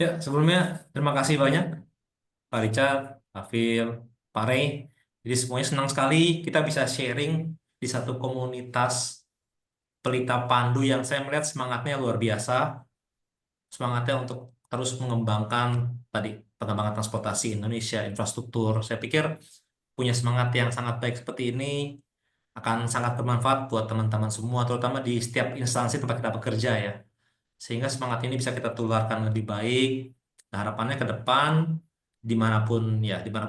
Ya, sebelumnya terima kasih banyak Pak Richard, Pak Phil, Pak Ray. Jadi semuanya senang sekali kita bisa sharing di satu komunitas pelita pandu yang saya melihat semangatnya luar biasa. Semangatnya untuk terus mengembangkan tadi pengembangan transportasi Indonesia, infrastruktur. Saya pikir punya semangat yang sangat baik seperti ini akan sangat bermanfaat buat teman-teman semua, terutama di setiap instansi tempat kita bekerja ya. Sehingga semangat ini bisa kita tularkan lebih baik. Nah, harapannya ke depan dimanapun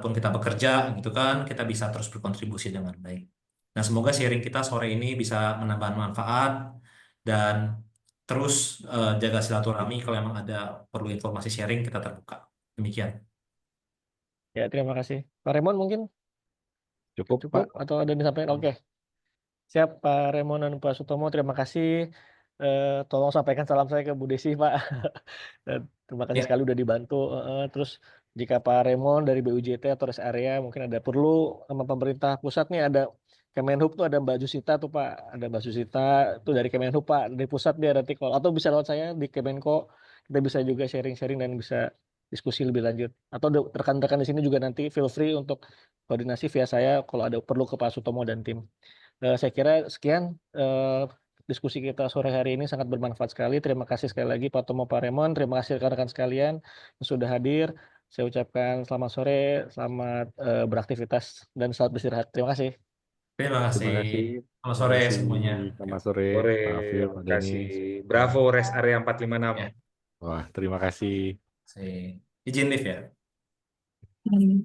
kita bekerja gitu kan, kita bisa terus berkontribusi dengan baik. Nah, semoga sharing kita sore ini bisa menambah manfaat dan terus jaga silaturahmi kalau memang ada perlu informasi sharing kita terbuka. Demikian. Ya, terima kasih. Pak Raymond mungkin Cukup, cukup Pak. atau ada yang disampaikan? Oke. Siap Pak Raymond dan Pak Sutomo, terima kasih. Tolong sampaikan salam saya ke Bu Desi, Pak. Dan terima kasih Ya. sekali udah dibantu. Terus jika Pak Raymond dari BUJT atau rest area mungkin ada perlu sama pemerintah pusat nih ada Kemenhub tuh ada Mbak Jusita tuh Pak, ada Mbak Jusita tuh dari Kemenhub Pak, dari pusat dia nanti kalau atau bisa lewat saya di Kemenko kita bisa juga sharing-sharing dan bisa diskusi lebih lanjut. Atau rekan-rekan di sini juga nanti feel free untuk koordinasi via saya kalau ada perlu ke Pak Sutomo dan tim. Saya kira sekian diskusi kita sore hari ini sangat bermanfaat sekali. Terima kasih sekali lagi Pak Tomo, Pak Remon. Terima kasih rekan-rekan sekalian yang sudah hadir. Saya ucapkan selamat sore, selamat beraktivitas dan selamat beristirahat. Terima kasih. Terima kasih. Terima kasih. Selamat Terima sore kasih. semuanya. Selamat sore, Sore, Pak Afil, Pak kasih. Denis. Bravo Rest Area 456. Ya. Wah, terima kasih. Izin live ya. Hmm.